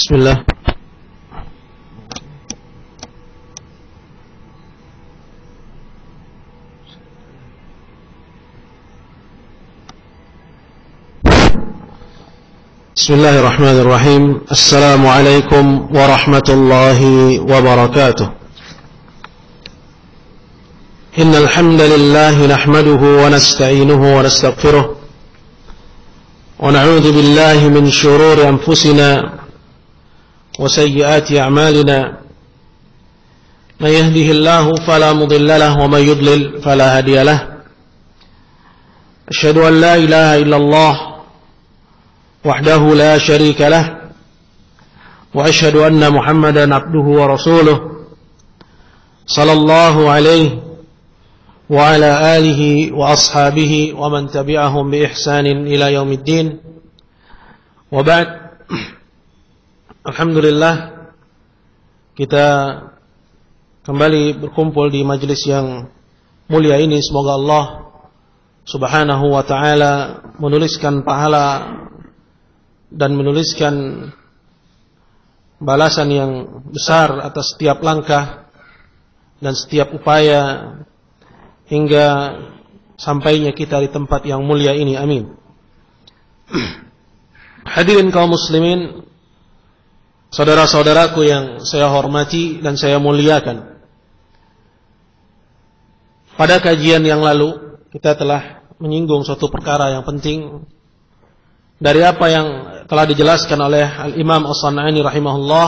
Bismillah. Bismillahirrahmanirrahim. Assalamualaikum warahmatullahi wabarakatuh. Innal hamdalillah nahmaduhu wa nasta'inuhu wa nastaghfiruh wa na'udzu billahi min shururi anfusina wa sayyiati a'malina. May yahdihillahu fala mudilla lahu wa may yudlil fala hadiya lahu. Asyhadu an la ilaha illallah وحده لا شريك له وأشهد أن محمدا عبده ورسوله صلى الله عليه وعلى آله وأصحابه ومن تبعهم بإحسان إلى يوم الدين وبعد. Alhamdulillah, kita kembali berkumpul di majelis yang mulia ini. Semoga Allah subhanahu wa ta'ala menuliskan pahala dan menuliskan balasan yang besar atas setiap langkah dan setiap upaya hingga sampainya kita di tempat yang mulia ini. Amin. Hadirin kaum muslimin, saudara-saudaraku yang saya hormati dan saya muliakan. Pada kajian yang lalu kita telah menyinggung suatu perkara yang penting dari apa yang telah dijelaskan oleh Al-Imam As-San'ani rahimahullah,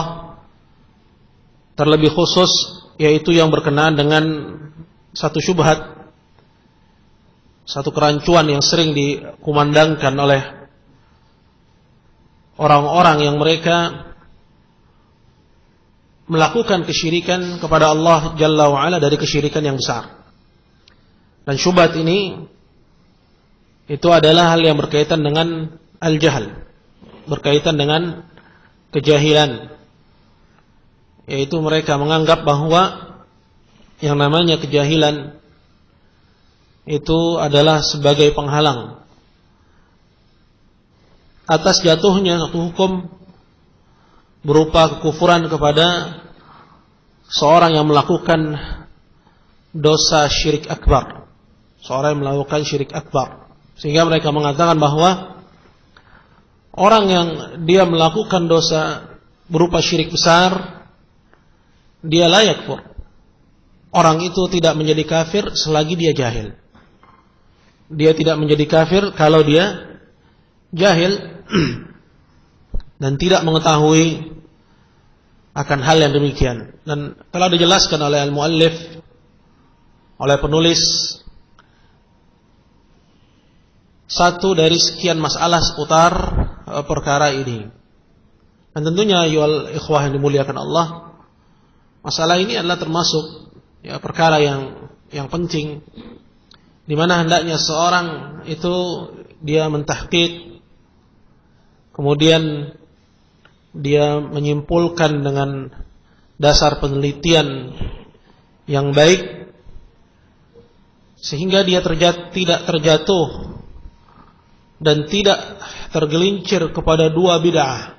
terlebih khusus yaitu yang berkenaan dengan satu syubhat, satu kerancuan yang sering dikumandangkan oleh orang-orang yang mereka melakukan kesyirikan kepada Allah Jalla wa'ala dari kesyirikan yang besar. Dan syubhat ini itu adalah hal yang berkaitan dengan al-jahal, berkaitan dengan kejahilan, yaitu mereka menganggap bahwa yang namanya kejahilan itu adalah sebagai penghalang atas jatuhnya satu hukum berupa kekufuran kepada seorang yang melakukan dosa syirik akbar, seorang yang melakukan syirik akbar, sehingga mereka mengatakan bahwa orang yang dia melakukan dosa berupa syirik besar, dia layak kufur. Orang itu tidak menjadi kafir selagi dia jahil. Dia tidak menjadi kafir kalau dia jahil dan tidak mengetahui akan hal yang demikian. Dan telah dijelaskan oleh al-muallif, oleh penulis, satu dari sekian masalah seputar perkara ini. Dan tentunya ayyuhal ikhwah yang dimuliakan Allah, masalah ini adalah termasuk perkara yang penting, di mana hendaknya seorang itu dia mentahqiq, kemudian dia menyimpulkan dengan dasar penelitian yang baik, sehingga dia tidak terjatuh dan tidak tergelincir kepada dua bid'ah,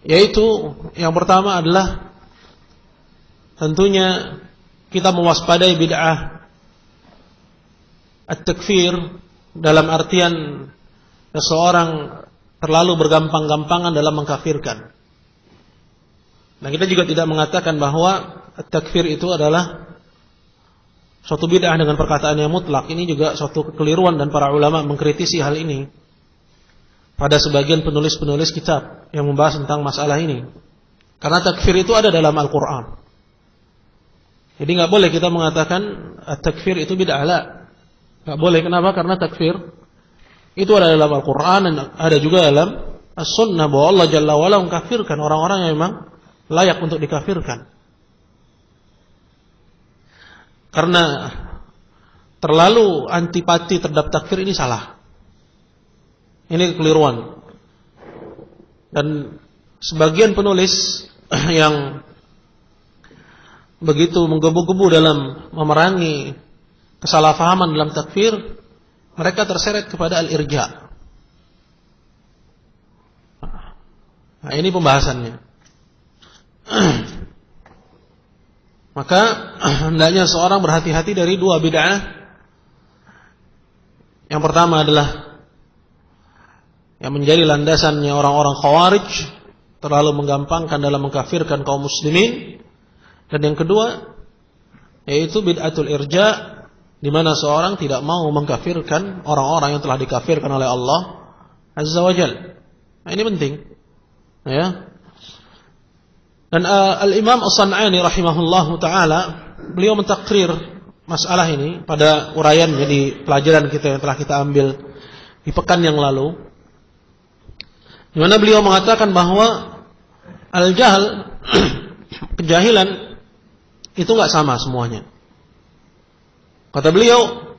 yaitu yang pertama adalah tentunya kita mewaspadai bid'ah at-takfir, dalam artian seseorang terlalu bergampang-gampangan dalam mengkafirkan. Nah, kita juga tidak mengatakan bahwa at-takfir itu adalah suatu bid'ah dengan perkataan yang mutlak. Ini juga suatu kekeliruan, dan para ulama mengkritisi hal ini pada sebagian penulis-penulis kitab yang membahas tentang masalah ini. Karena takfir itu ada dalam Al-Quran. Jadi nggak boleh kita mengatakan takfir itu bid'ah. Nggak boleh. Kenapa? Karena takfir itu ada dalam Al-Quran dan ada juga dalam As-Sunnah, bahwa Allah Jalla wa'ala mengkafirkan orang-orang yang memang layak untuk dikafirkan. Karena terlalu antipati terhadap takfir ini salah. Ini kekeliruan. Dan sebagian penulis yang begitu menggebu-gebu dalam memerangi kesalahpahaman dalam takfir, mereka terseret kepada al-irja. Nah, ini pembahasannya. Maka hendaknya seorang berhati-hati dari dua bid'ah. Yang pertama adalah yang menjadi landasannya orang-orang Khawarij, terlalu menggampangkan dalam mengkafirkan kaum muslimin. Dan yang kedua yaitu bid'atul irja, di mana seorang tidak mau mengkafirkan orang-orang yang telah dikafirkan oleh Allah Azza wa Jalla. Nah, ini penting. Ya. Dan Al-Imam As-San'ani rahimahullahu taala, beliau mentakrir masalah ini pada uraiannya di pelajaran kita yang telah kita ambil di pekan yang lalu, di mana beliau mengatakan bahwa al-jahl, kejahilan itu enggak sama semuanya. Kata beliau,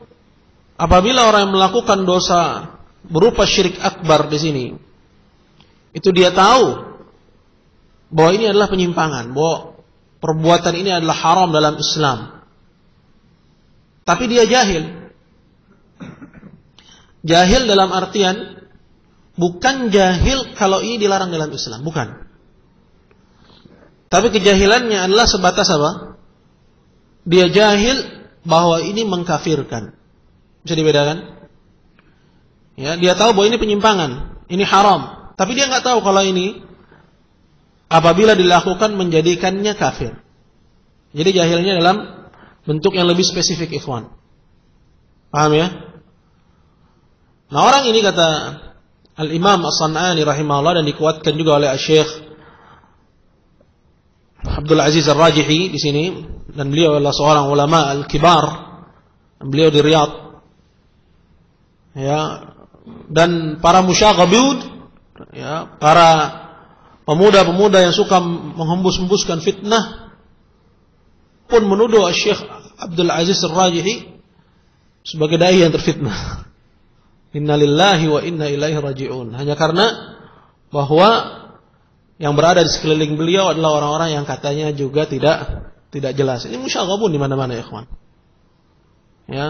apabila orang yang melakukan dosa berupa syirik akbar di sini, itu dia tahu bahwa ini adalah penyimpangan, bahwa perbuatan ini adalah haram dalam Islam, tapi dia jahil. Jahil dalam artian bukan jahil kalau ini dilarang dalam Islam, bukan. Tapi kejahilannya adalah sebatas apa? Dia jahil bahwa ini mengkafirkan. Bisa dibedakan? Ya, dia tahu bahwa ini penyimpangan, ini haram, tapi dia nggak tahu kalau ini apabila dilakukan menjadikannya kafir. Jadi jahilnya dalam bentuk yang lebih spesifik, ikhwan. Paham ya? Nah, orang ini kata Al-Imam As-San'ani rahimahullah, dan dikuatkan juga oleh Syekh Abdul Aziz Ar-Rajihi di sini, dan beliau adalah seorang ulama al-kibar, beliau di Riyadh. Ya, dan para musyaghabud, ya, para pemuda-pemuda yang suka menghembus-hembuskan fitnah pun menuduh Syekh Abdul Aziz Ar-Rajihi sebagai dai yang terfitnah. Inna lillahi wa inna ilaihi raji'un. Hanya karena bahwa yang berada di sekeliling beliau adalah orang-orang yang katanya juga tidak jelas. Ini musyaghabun di mana-mana, ya ikhwan. Ya.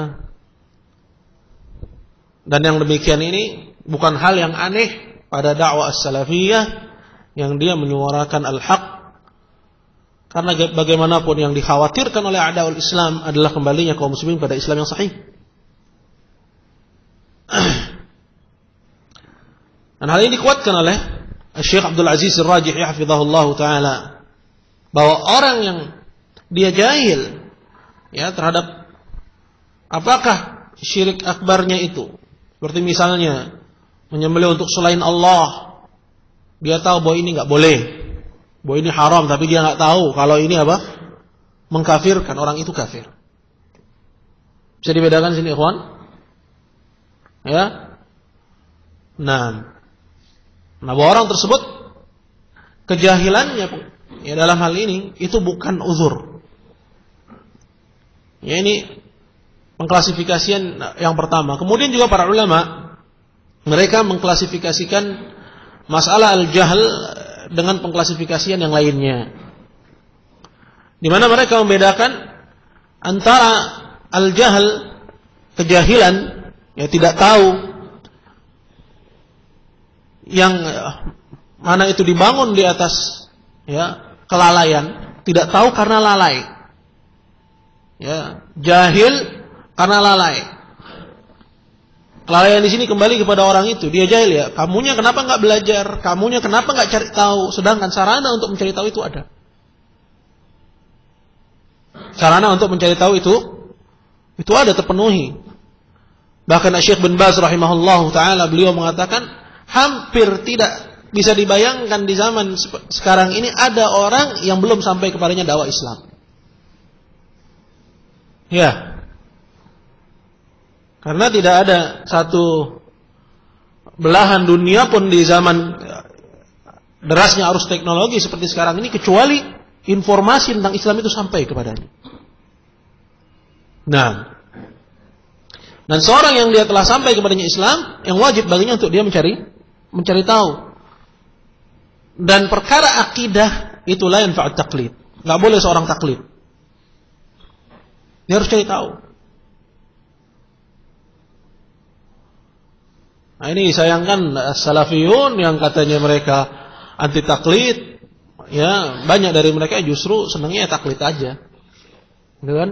Dan yang demikian ini bukan hal yang aneh pada dakwah as-salafiyah yang dia menyuarakan al-haq, karena bagaimanapun yang dikhawatirkan oleh a'daul Islam adalah kembalinya kaum muslimin pada Islam yang sahih. Dan hal ini dikuatkan oleh Syekh Abdul Aziz Ar-Rajihi hafizahullah taala, bahwa orang yang dia jahil ya terhadap apakah syirik akbarnya itu, seperti misalnya menyembelih untuk selain Allah, dia tahu bahwa ini nggak boleh, bahwa ini haram, tapi dia nggak tahu kalau ini apa, mengkafirkan, orang itu kafir. Bisa dibedakan sini, ikhwan? Ya. Nah, bahwa orang tersebut kejahilannya ya dalam hal ini itu bukan uzur. Ya, ini pengklasifikasian yang pertama. Kemudian juga para ulama mereka mengklasifikasikan masalah al-jahl dengan pengklasifikasian yang lainnya, di mana mereka membedakan antara al-jahl, kejahilan, ya tidak tahu, yang mana itu dibangun di atas ya kelalaian, tidak tahu karena lalai. Ya, jahil karena lalai. Kelalaian di sini kembali kepada orang itu, dia jahil ya. Kamunya kenapa nggak belajar? Kamunya kenapa nggak cari tahu? Sedangkan sarana untuk mencari tahu itu ada. Sarana untuk mencari tahu itu ada, terpenuhi. Bahkan Syekh bin Baz rahimahullahu taala beliau mengatakan hampir tidak bisa dibayangkan di zaman sekarang ini ada orang yang belum sampai kepadanya dakwah Islam. Ya. Karena tidak ada satu belahan dunia pun di zaman derasnya arus teknologi seperti sekarang ini kecuali informasi tentang Islam itu sampai kepadanya. Nah, dan seorang yang dia telah sampai kepadanya Islam, yang wajib baginya untuk dia mencari tahu. Dan perkara akidah itu la yanfa'ut taqlid. Enggak boleh seorang taklid. Dia harus cari tahu. Nah, ini disayangkan salafiyun yang katanya mereka anti taklid. Ya, banyak dari mereka justru senangnya taklid aja. Gitu kan?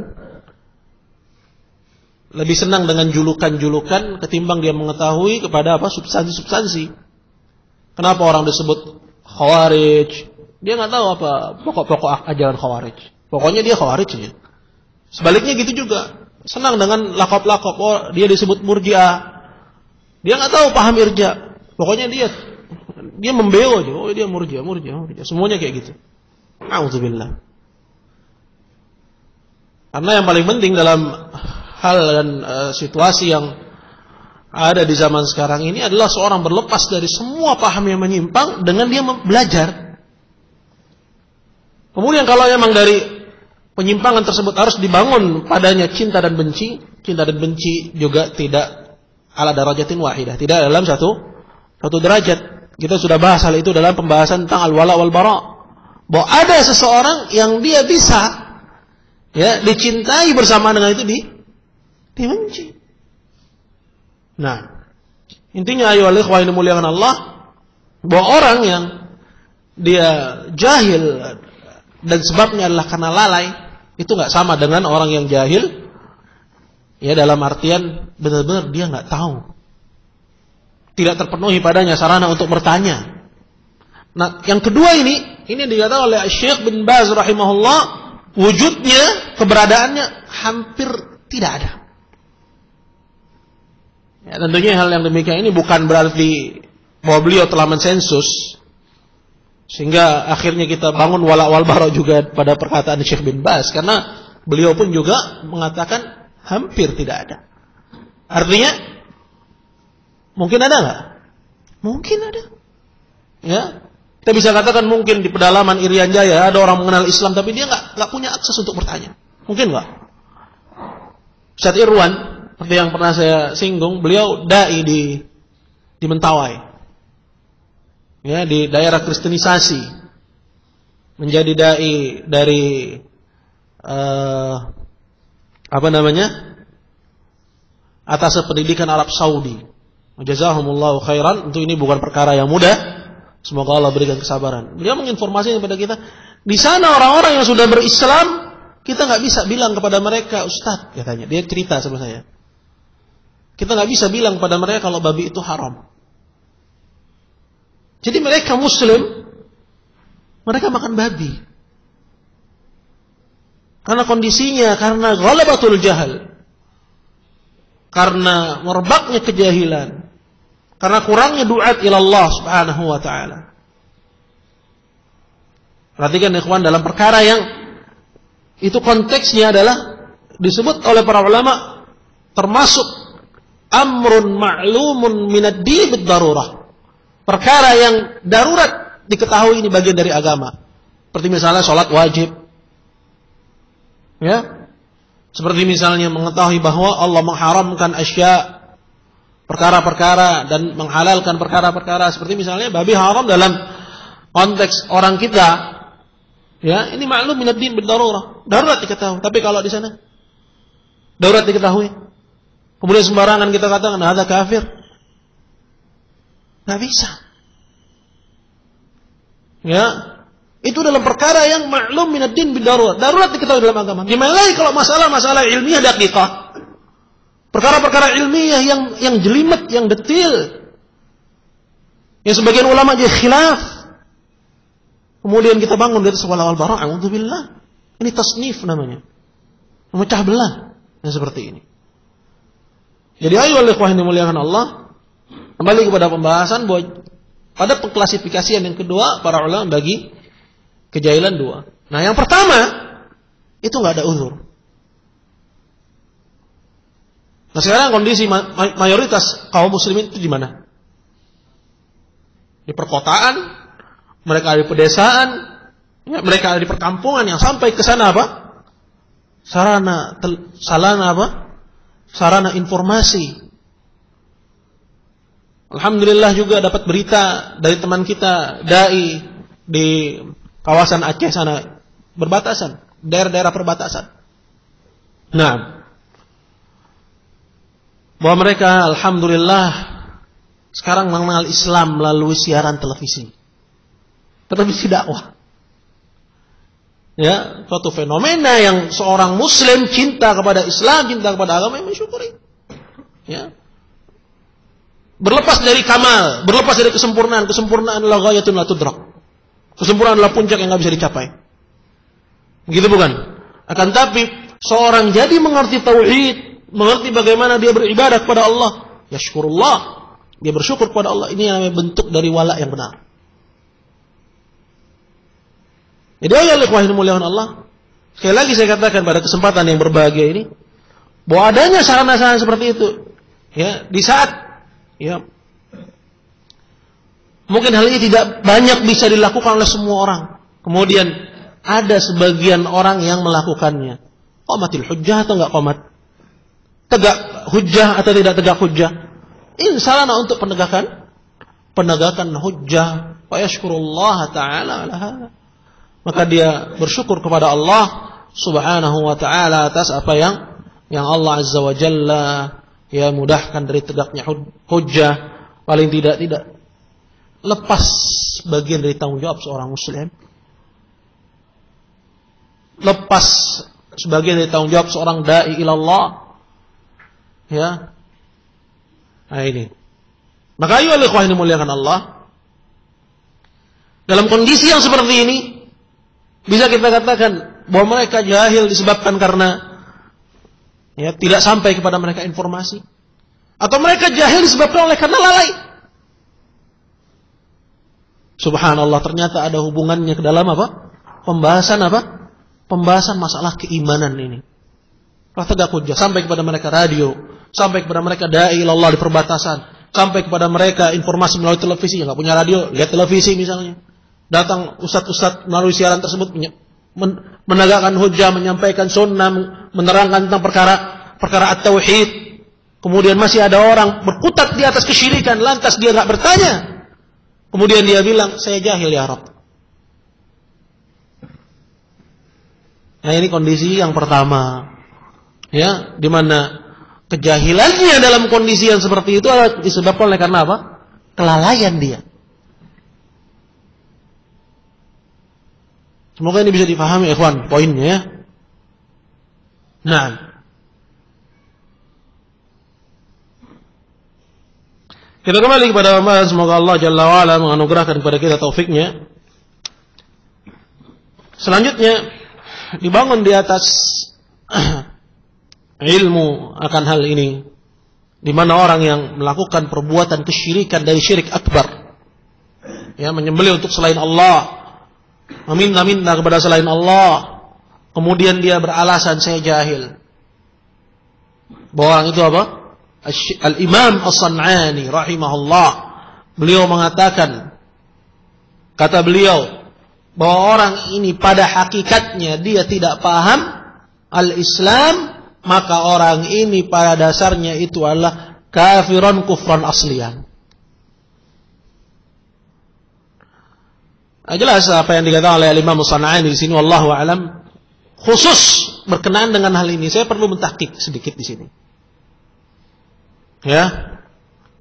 Lebih senang dengan julukan-julukan ketimbang dia mengetahui kepada apa substansi-substansi. Kenapa orang disebut Khawarij? Dia nggak tahu apa pokok-pokok ajaran Khawarij. Pokoknya dia Khawarij aja. Sebaliknya gitu juga. Senang dengan lakop-lakop. Oh, dia disebut Murji'ah. Dia nggak tahu paham irja. Pokoknya dia membeo aja. Oh, dia Murji'ah. Semuanya kayak gitu. A'udzubillah. Karena yang paling penting dalam hal dan situasi yang ada di zaman sekarang ini adalah seorang berlepas dari semua paham yang menyimpang dengan dia belajar. Kemudian kalau memang dari penyimpangan tersebut harus dibangun padanya cinta dan benci juga tidak ala darajatin wahidah, tidak dalam satu derajat. Kita sudah bahas hal itu dalam pembahasan tentang al-wala wal bara. Bahwa ada seseorang yang dia bisa dicintai bersama dengan itu dibenci. Nah, intinya ayo ikhwah yang dimuliakan Allah, bahwa orang yang dia jahil dan sebabnya adalah karena lalai, itu nggak sama dengan orang yang jahil, ya dalam artian benar-benar dia nggak tahu, tidak terpenuhi padanya sarana untuk bertanya. Nah, yang kedua ini dikatakan oleh Syekh bin Baz rahimahullah, wujudnya, keberadaannya hampir tidak ada. Ya, tentunya hal yang demikian ini bukan berarti bahwa beliau telah mensensus sehingga akhirnya kita bangun wala wal bara juga pada perkataan Syekh bin Baz, karena beliau pun juga mengatakan hampir tidak ada. Artinya mungkin ada nggak? Mungkin ada. Ya, kita bisa katakan mungkin di pedalaman Irian Jaya ada orang mengenal Islam tapi dia nggak punya akses untuk bertanya. Mungkin nggak? Ustaz Irwan seperti yang pernah saya singgung, beliau dai di Mentawai, ya, di daerah kristenisasi, menjadi dai dari atas pendidikan Arab Saudi. Jazahumullahu khairan. Untuk ini bukan perkara yang mudah. Semoga Allah berikan kesabaran. Beliau menginformasikan kepada kita, di sana orang-orang yang sudah berislam, kita nggak bisa bilang kepada mereka, Ustaz, katanya. Dia cerita sama saya. Kita nggak bisa bilang pada mereka kalau babi itu haram. Jadi mereka Muslim, mereka makan babi. Karena kondisinya, karena ghalabatul jahal, karena merebaknya kejahilan, karena kurangnya duat ilallah subhanahu wa ta'ala. Perhatikan ikhwan, dalam perkara yang itu konteksnya adalah disebut oleh para ulama termasuk amrun ma'lumun minad din bid darurah. Perkara yang darurat diketahui ini bagian dari agama. Seperti misalnya sholat wajib. Ya. Seperti misalnya mengetahui bahwa Allah mengharamkan asya, perkara-perkara, dan menghalalkan perkara-perkara. Seperti misalnya babi haram dalam konteks orang kita. Ya, ini maklum minad din bid darurah. Darurat diketahui. Tapi kalau di sana darurat diketahui, kemudian sembarangan kita katakan ada kafir, nggak bisa. Ya, itu dalam perkara yang maklum minad din bid darurat. Darurat diketahui dalam agama. Gimana lagi kalau masalah-masalah ilmiah daqiqah, perkara-perkara ilmiah yang jelimet, yang detil, yang sebagian ulama jadi khilaf. Kemudian kita bangun dari sebuah wal bara, a'udzubillah. Ini tasnif namanya, memecah belah, yang seperti ini. Jadi ayo ikhwah yang dimuliakan Allah, kembali kepada pembahasan bahwa pada pengklasifikasian yang kedua, para ulama bagi kejahilan dua. Nah, yang pertama itu nggak ada uzur. Nah, sekarang kondisi mayoritas kaum muslimin itu di mana? Di perkotaan, mereka ada di pedesaan, ya, mereka ada di perkampungan yang sampai ke sana apa? Sarana informasi. Alhamdulillah juga dapat berita dari teman kita dai di kawasan Aceh sana, berbatasan, daerah-daerah perbatasan. Nah, bahwa mereka alhamdulillah sekarang mengenal Islam melalui siaran televisi. Tetapi si dakwah. Ya, suatu fenomena yang seorang muslim cinta kepada Islam, cinta kepada agama, yang mensyukuri. Ya. Berlepas dari kamal, berlepas dari kesempurnaan. Kesempurnaan adalah ghayatun la tudrak. Kesempurnaan adalah puncak yang enggak bisa dicapai. Begitu bukan? Akan tapi seorang jadi mengerti tauhid, mengerti bagaimana dia beribadah kepada Allah, yashkurullah, dia bersyukur kepada Allah. Ini namanya bentuk dari wala yang benar. Jadi ya ikhwah yang dimuliakan Allah, sekali lagi saya katakan pada kesempatan yang berbahagia ini, bahwa adanya sarana-sarana seperti itu, ya, di saat, ya, mungkin hal ini tidak banyak bisa dilakukan oleh semua orang. Kemudian ada sebagian orang yang melakukannya. Qamatil hujjah atau enggak qamat? Tegak hujjah atau tidak tegak hujjah? Ini sarana untuk penegakan hujjah. Wa yashkurullah ta'ala ala hadza. Maka dia bersyukur kepada Allah Subhanahu wa ta'ala atas apa yang Allah Azza wa Jalla ya mudahkan dari tegaknya hujjah. Paling tidak lepas bagian dari tanggung jawab seorang muslim. Lepas sebagian dari tanggung jawab seorang dai ilallah. Ya. Nah ini. Maka ayo ikhwah yang dimuliakan Allah, dalam kondisi yang seperti ini bisa kita katakan bahwa mereka jahil disebabkan karena ya tidak sampai kepada mereka informasi, atau mereka jahil disebabkan oleh karena lalai. Subhanallah, ternyata ada hubungannya ke dalam apa? Pembahasan masalah keimanan ini. Kalau tegak hujjah sampai kepada mereka radio, sampai kepada mereka dai ilallah di perbatasan, sampai kepada mereka informasi melalui televisi, yang enggak punya radio, lihat televisi misalnya. Datang ustaz-ustaz melalui siaran tersebut menegakkan hujjah, menyampaikan sunnah, menerangkan tentang perkara at-tauhid. Kemudian masih ada orang berkutat di atas kesyirikan, lantas dia enggak bertanya. Kemudian dia bilang, saya jahil ya Rabb. Nah ini kondisi yang pertama, ya, di mana kejahilannya dalam kondisi yang seperti itu disebabkan oleh karena apa? Kelalaian dia. Semoga ini bisa dipahami ikhwan poinnya ya. Nah, kita kembali kepada Allah. Semoga Allah Jalla wa'ala menganugerahkan kepada kita taufiknya. Selanjutnya dibangun di atas ilmu akan hal ini, di mana orang yang melakukan perbuatan kesyirikan dari syirik akbar, ya, menyembelih untuk selain Allah, meminta-minta kepada selain Allah, kemudian dia beralasan saya jahil. Bahwa orang itu apa? Al-Imam As-San'ani rahimahullah, beliau mengatakan, kata beliau, bahwa orang ini pada hakikatnya dia tidak paham al-Islam, maka orang ini pada dasarnya itu adalah kafiran kufran aslian. Jelas apa yang dikatakan oleh Imam As-San'ani di sini, wallahu a'lam, khusus berkenaan dengan hal ini. Saya perlu mentahqiq sedikit di sini. Ya.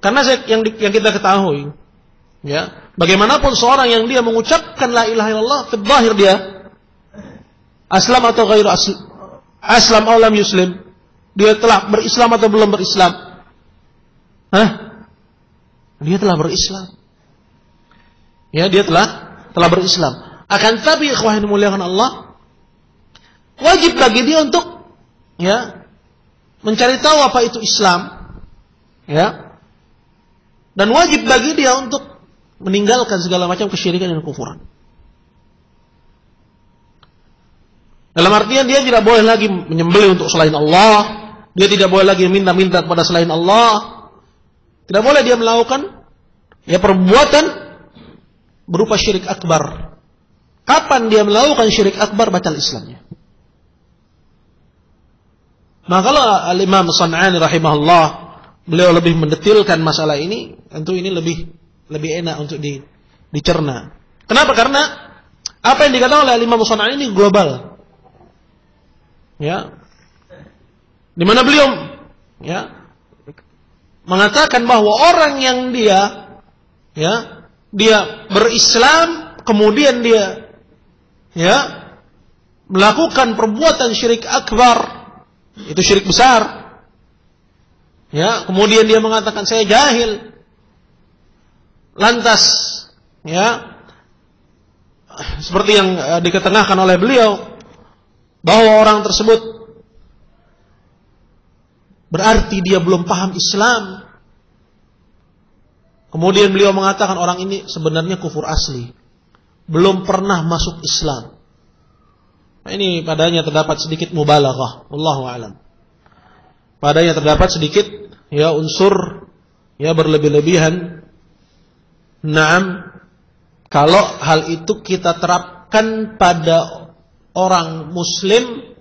Karena yang kita ketahui, ya, bagaimanapun seorang yang dia mengucapkan la ilaha illallah, fi dzahir dia aslam atau ghairu aslam atau lam yuslim, dia telah berislam atau belum berislam? Dia telah berislam. Ya, dia telah berislam. Akan tapi ikhwah yang dimuliakan Allah, wajib bagi dia untuk ya mencari tahu apa itu Islam, ya, dan wajib bagi dia untuk meninggalkan segala macam kesyirikan dan kekufuran. Dalam artian dia tidak boleh lagi menyembelih untuk selain Allah, dia tidak boleh lagi minta-minta kepada selain Allah, tidak boleh dia melakukan ya perbuatan berupa syirik akbar. Kapan dia melakukan syirik akbar, batal Islamnya. Maka kalau Al-Imam As-San'ani rahimahullah, beliau lebih mendetilkan masalah ini, tentu ini lebih enak untuk dicerna. Kenapa? Karena apa yang dikatakan oleh Al-Imam As-San'ani ini global. Ya. Di mana beliau ya mengatakan bahwa orang yang dia berislam kemudian dia melakukan perbuatan syirik akbar, itu syirik besar. Kemudian dia mengatakan saya jahil. Lantas seperti yang diketengahkan oleh beliau, bahwa orang tersebut berarti dia belum paham Islam. Kemudian beliau mengatakan orang ini sebenarnya kufur asli, belum pernah masuk Islam. Nah, ini padanya terdapat sedikit mubalaghah, wallahu a'lam. Padanya terdapat sedikit unsur berlebih-lebihan. Naam, kalau hal itu kita terapkan pada orang muslim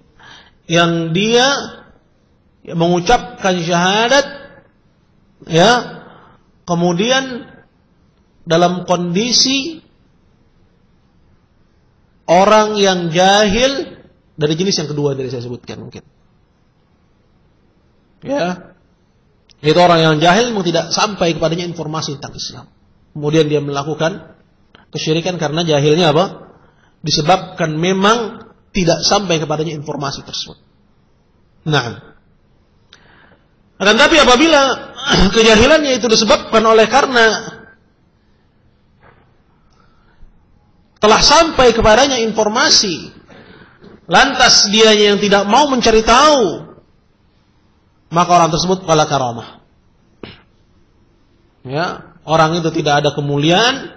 yang dia mengucapkan syahadat, kemudian dalam kondisi orang yang jahil dari jenis yang kedua dari saya sebutkan mungkin. Itu orang yang jahil memang tidak sampai kepadanya informasi tentang Islam. Kemudian dia melakukan kesyirikan karena jahilnya apa? Disebabkan memang tidak sampai kepadanya informasi tersebut. Nah, akan tapi apabila kejahilannya itu disebabkan oleh karena telah sampai kepadanya informasi, lantas dia yang tidak mau mencari tahu, maka orang tersebut fala karamah. Orang itu tidak ada kemuliaan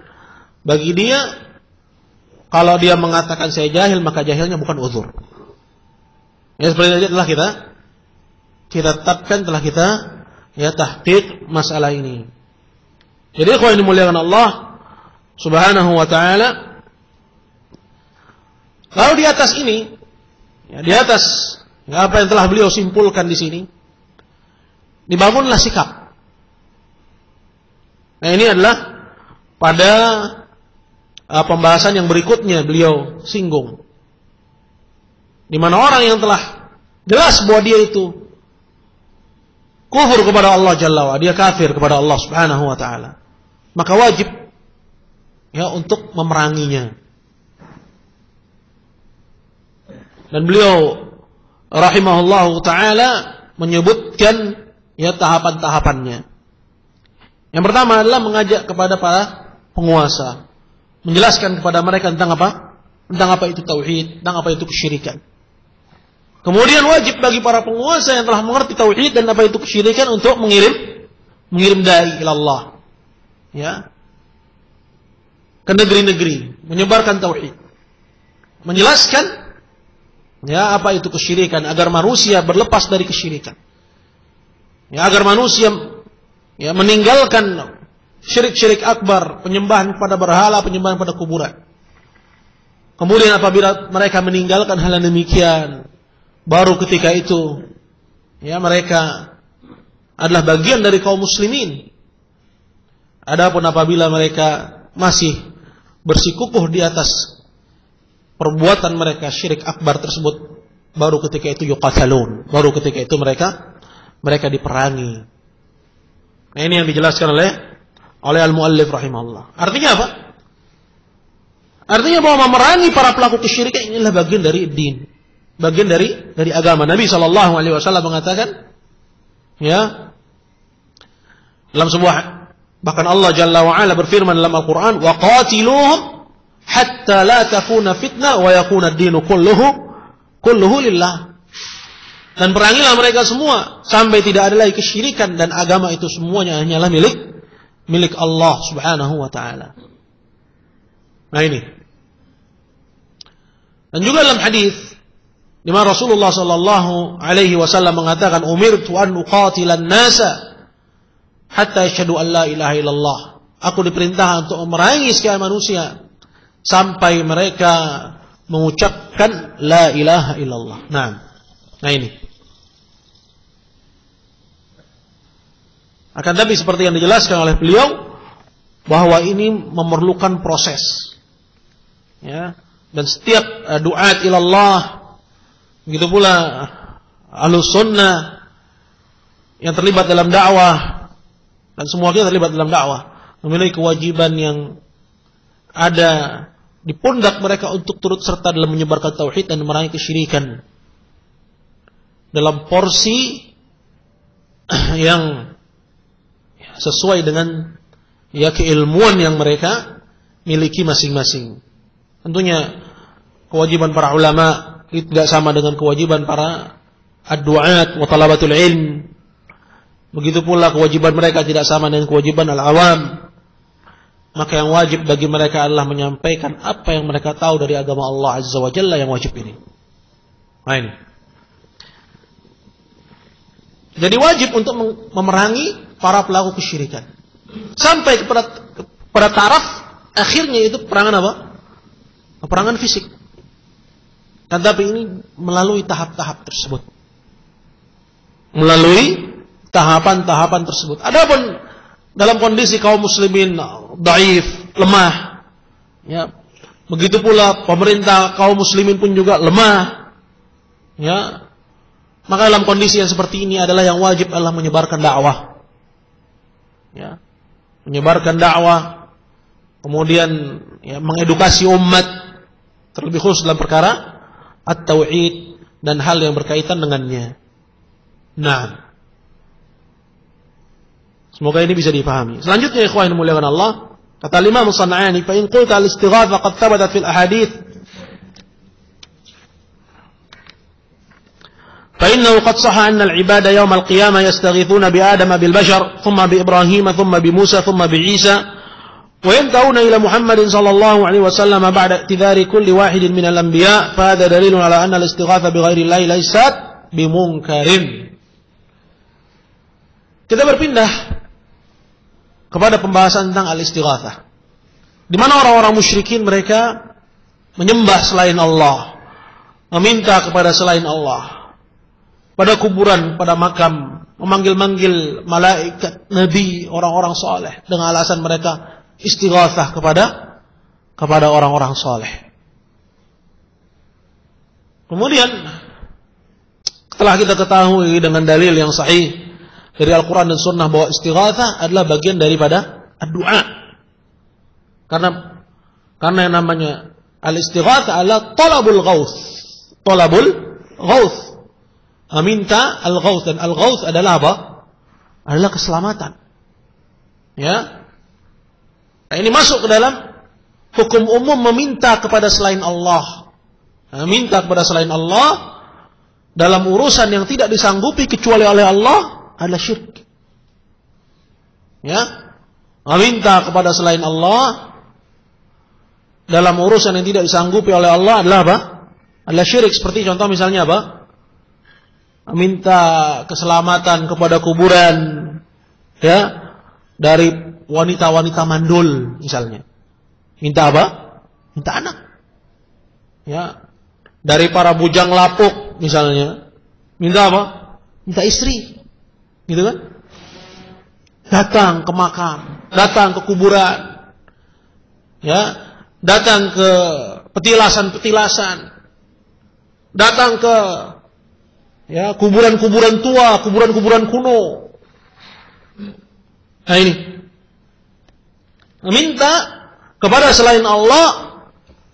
bagi dia. Kalau dia mengatakan saya jahil, maka jahilnya bukan uzur. Seperti itu telah kita tetapkan, telah kita tahqiq masalah ini. Jadi kalau dimuliakan Allah Subhanahu wa taala, lalu di atas ini, di atas apa yang telah beliau simpulkan di sini, dibangunlah sikap. Nah, ini adalah pada pembahasan yang berikutnya beliau singgung, di mana orang yang telah jelas bahwa dia itu kufur kepada Allah Jalla wa, dia kafir kepada Allah Subhanahu wa taala, maka wajib untuk memeranginya. Dan beliau rahimahullahu taala menyebutkan tahapan-tahapannya. Yang pertama adalah mengajak kepada para penguasa, menjelaskan kepada mereka tentang apa? Tentang apa itu tauhid, tentang apa itu kesyirikan. Kemudian wajib bagi para penguasa yang telah mengerti tauhid dan apa itu kesyirikan untuk mengirim dai ila Allah, ke negeri-negeri, menyebarkan tauhid, menjelaskan apa itu kesyirikan agar manusia berlepas dari kesyirikan, agar manusia meninggalkan syirik-syirik akbar, penyembahan pada berhala, penyembahan pada kuburan. Kemudian apabila mereka meninggalkan hal yang demikian, baru ketika itu mereka adalah bagian dari kaum muslimin. Adapun apabila mereka masih bersikukuh di atas perbuatan mereka syirik akbar tersebut, baru ketika itu yuqatalun, baru ketika itu mereka diperangi. Nah, ini yang dijelaskan oleh al-muallif rahimahullah. Artinya apa? Artinya bahwa memerangi para pelaku kesyirikan inilah bagian dari din, bagian dari agama. Nabi sallallahu alaihi wasallam mengatakan, dalam sebuah, bahkan Allah Jalla wa Ala berfirman dalam Al-Qur'an, wa qatiluhum hatta la takuna fitnah wa yakuna ad-dinu kulluhu lillah. Dan perangilah mereka semua sampai tidak ada lagi kesyirikan dan agama itu semuanya hanyalah milik Allah Subhanahu wa taala. Nah, ini. Dan juga dalam hadis di mana Rasulullah sallallahu alaihi wasallam mengatakan, umirtu an uqatilan nasa hatta yashhadu an la ilaha illallah. Aku diperintahkan untuk memerangi sekalian manusia sampai mereka mengucapkan la ilaha illallah. Nah ini. Akan tapi seperti yang dijelaskan oleh beliau, bahwa ini memerlukan proses. Dan setiap duat ilallah, begitu pula ahlus sunnah yang terlibat dalam dakwah, dan semua kita terlibat dalam dakwah, memiliki kewajiban yang ada di pundak mereka untuk turut serta dalam menyebarkan tauhid dan memerangi kesyirikan dalam porsi yang sesuai dengan keilmuan yang mereka miliki masing-masing. Tentunya kewajiban para ulama tidak sama dengan kewajiban para ad-du'at wa talabatul ilm. Begitu pula kewajiban mereka tidak sama dengan kewajiban al-awam. Maka yang wajib bagi mereka adalah menyampaikan apa yang mereka tahu dari agama Allah Azza wa Jalla yang wajib ini. Nah ini. Jadi wajib untuk memerangi para pelaku kesyirikan. Sampai kepada taraf akhirnya itu peperangan apa? Peperangan fisik. Tetapi ini melalui tahap-tahap tersebut. Melalui tahapan-tahapan tersebut. Adapun dalam kondisi kaum muslimin dhaif, lemah, ya. Begitu pula pemerintah kaum muslimin pun juga lemah, ya. Maka dalam kondisi yang seperti ini adalah yang wajib adalah menyebarkan dakwah, ya. Menyebarkan dakwah, kemudian ya, mengedukasi umat, terlebih khusus dalam perkara at-tauhid dan hal yang berkaitan dengannya. Nah, semoga ini bisa dipahami. Selanjutnya ikhwan yang dimuliakan Allah, kata Imam As-San'ani, fa in qulta al-istighatha qad thabatat fil ahadits fa innahu qad sahha anna al-ibada yawm al-qiyamah yastaghithuna bi Adam bil bashar thumma bi Ibrahim thumma bi Musa thumma bi Isa wa yantahuna ila Muhammadin sallallahu alaihi wasallam ba'da i'tidhari kulli wahidin min al-anbiya fa hadha dalilun ala anna al-istighatha bi ghairi Allah laysat bi munkarin. Kita berpindah kepada pembahasan tentang al-istighatsah. Di mana orang-orang musyrikin mereka menyembah selain Allah, meminta kepada selain Allah, pada kuburan, pada makam, memanggil-manggil malaikat, nabi, orang-orang saleh dengan alasan mereka istighatsah kepada orang-orang saleh. Kemudian setelah kita ketahui dengan dalil yang sahih dari Al-Quran dan Sunnah bahwa istighatsah adalah bagian daripada ad-du'a. Karena yang namanya al-istighatsah adalah talabul ghauth. Talabul ghauth. Meminta al-ghauth, dan al-ghauth adalah apa? Adalah keselamatan. Ya. Nah, ini masuk ke dalam hukum umum meminta kepada selain Allah. Meminta kepada selain Allah dalam urusan yang tidak disanggupi kecuali oleh Allah adalah syirik. Ya, meminta kepada selain Allah dalam urusan yang tidak disanggupi oleh Allah adalah apa? Adalah syirik. Seperti contoh misalnya apa? Meminta keselamatan kepada kuburan, ya, dari wanita-wanita mandul misalnya. Minta apa? Minta anak. Ya, dari para bujang lapuk misalnya. Minta apa? Minta istri. Gitu kan? Datang ke makam, datang ke kuburan, ya, datang ke petilasan-petilasan, datang ke ya kuburan-kuburan tua, kuburan-kuburan kuno. Nah ini, meminta kepada selain Allah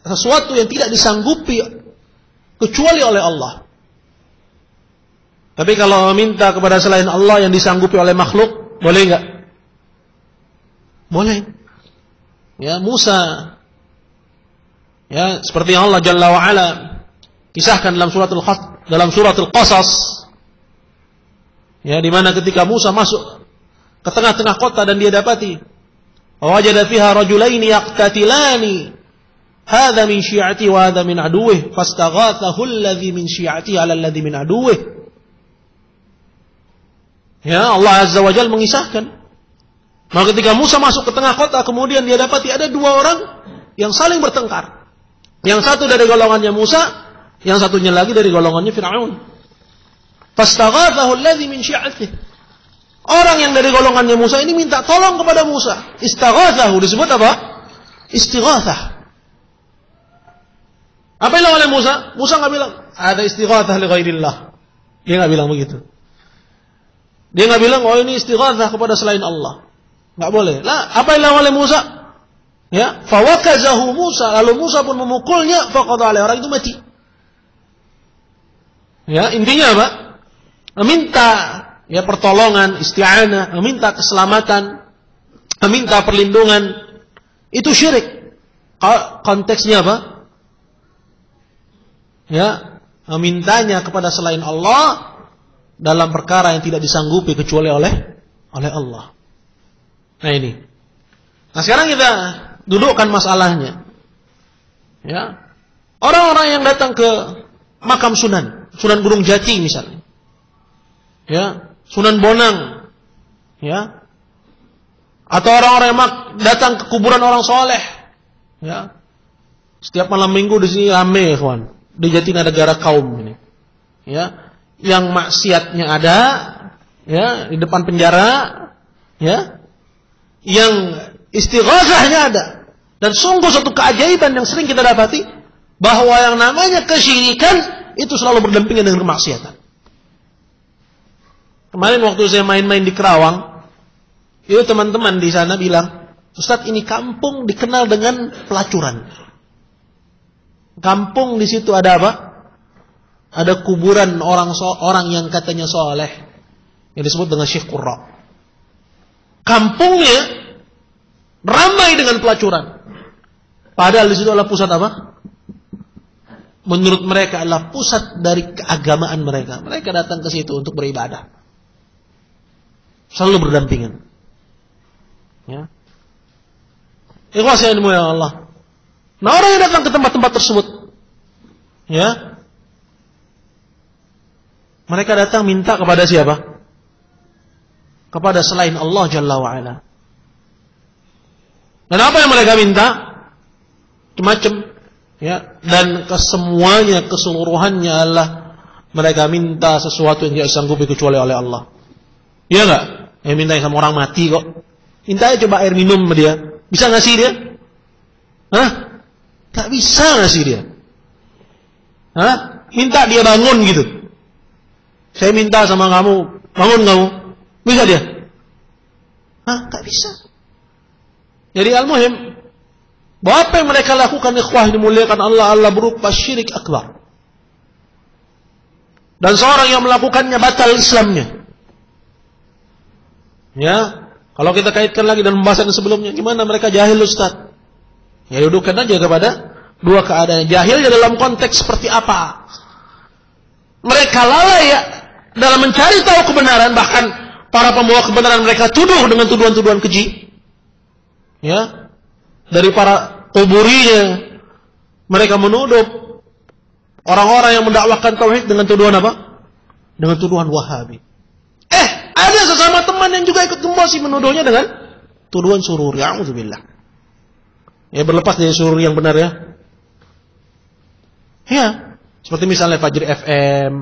sesuatu yang tidak disanggupi kecuali oleh Allah. Tapi kalau meminta kepada selain Allah yang disanggupi oleh makhluk, boleh enggak? Boleh. Ya, Musa. Ya, seperti yang Allah Jalla wa Ala kisahkan dalam surat Al-Qasas. Ya, di mana ketika Musa masuk ke tengah-tengah kota dan dia dapati wajada fiha rajulaini yaqtatilani. Hadza min syi'ati wa hadza min aduwwih, fastaghathahu alladhi min syi'ati 'ala alladhi min aduwwih. Ya, Allah Azza wa Jalla mengisahkan. Maka ketika Musa masuk ke tengah kota, kemudian dia dapati ada dua orang yang saling bertengkar. Yang satu dari golongannya Musa, yang satunya lagi dari golongannya Fir'aun. Fastaghathahu alladhi min syi'atihi. Orang yang dari golongannya Musa ini minta tolong kepada Musa. Istaghathahu disebut apa? Istighatsah. Apa yang oleh Musa? Musa enggak bilang ada istighatsah li ghairillah. Dia enggak bilang begitu. Dia enggak bilang, oh ini istighatsah kepada selain Allah. Enggak boleh. Lah, apa yang oleh Musa? Ya, fawakazahu Musa, lalu Musa pun memukulnya, faqada alaihi, orang itu mati. Ya, intinya apa? Meminta ya pertolongan, isti'anah, meminta keselamatan, meminta perlindungan, itu syirik. Konteksnya apa? Ya, memintanya kepada selain Allah dalam perkara yang tidak disanggupi kecuali oleh Allah. Nah ini. Nah sekarang kita dudukkan masalahnya. Ya. Orang-orang yang datang ke makam Sunan Gunung Jati misalnya. Ya, Sunan Bonang. Ya. Atau orang-orang yang datang ke kuburan orang soleh. Ya. Setiap malam Minggu di sini rame, kawan. Di Jatinegara kaum ini. Ya. Yang maksiatnya ada, ya, di depan penjara, ya. Yang istighosahnya ada. Dan sungguh satu keajaiban yang sering kita dapati, bahwa yang namanya kesyirikan itu selalu berdampingan dengan kemaksiatan. Kemarin waktu saya main-main di Kerawang, itu teman-teman di sana bilang, Ustaz, ini kampung dikenal dengan pelacuran. Kampung di situ ada apa? Ada kuburan orang yang katanya soleh, yang disebut dengan Syekh Qurra. Kampungnya ramai dengan pelacuran. Padahal di situ adalah pusat apa? Menurut mereka adalah pusat dari keagamaan mereka. Mereka datang ke situ untuk beribadah. Selalu berdampingan. Ya. Ikhwas yang dimuliakan Allah. Nah, orang yang datang ke tempat-tempat tersebut, ya, mereka datang minta kepada siapa? Kepada selain Allah Jalla wa'ala. Dan apa yang mereka minta? Macam-macam, ya, dan kesemuanya, keseluruhannya adalah mereka minta sesuatu yang tidak sanggupi kecuali oleh Allah. Iya enggak? Minta sama orang mati kok. Minta aja coba air minum sama dia. Bisa ngasih dia? Hah? Tak bisa ngasih dia. Hah? Minta dia bangun gitu. Saya minta sama kamu, bangun kamu. Bisa dia? Hah? Tak bisa. Jadi al-muhim, bahwa apa yang mereka lakukan ikhwah dimuliakan Allah berupa syirik akbar. Dan seorang yang melakukannya batal Islamnya. Ya, kalau kita kaitkan lagi dalam pembahasan sebelumnya, gimana mereka jahil Ustaz? Ya dudukkan aja kepada dua keadaan. Jahilnya dalam konteks seperti apa? Mereka lalai ya dalam mencari tahu kebenaran, bahkan para pembawa kebenaran mereka tuduh dengan tuduhan-tuduhan keji. Ya, dari para kuburinya mereka menuduh orang-orang yang mendakwahkan tauhid dengan tuduhan apa? Dengan tuduhan Wahabi. Ada sesama teman yang juga ikut gembosi menuduhnya dengan tuduhan sururi. A'udzubillah. Ya, berlepas dari sururi yang benar ya. Ya, seperti misalnya Fajri FM.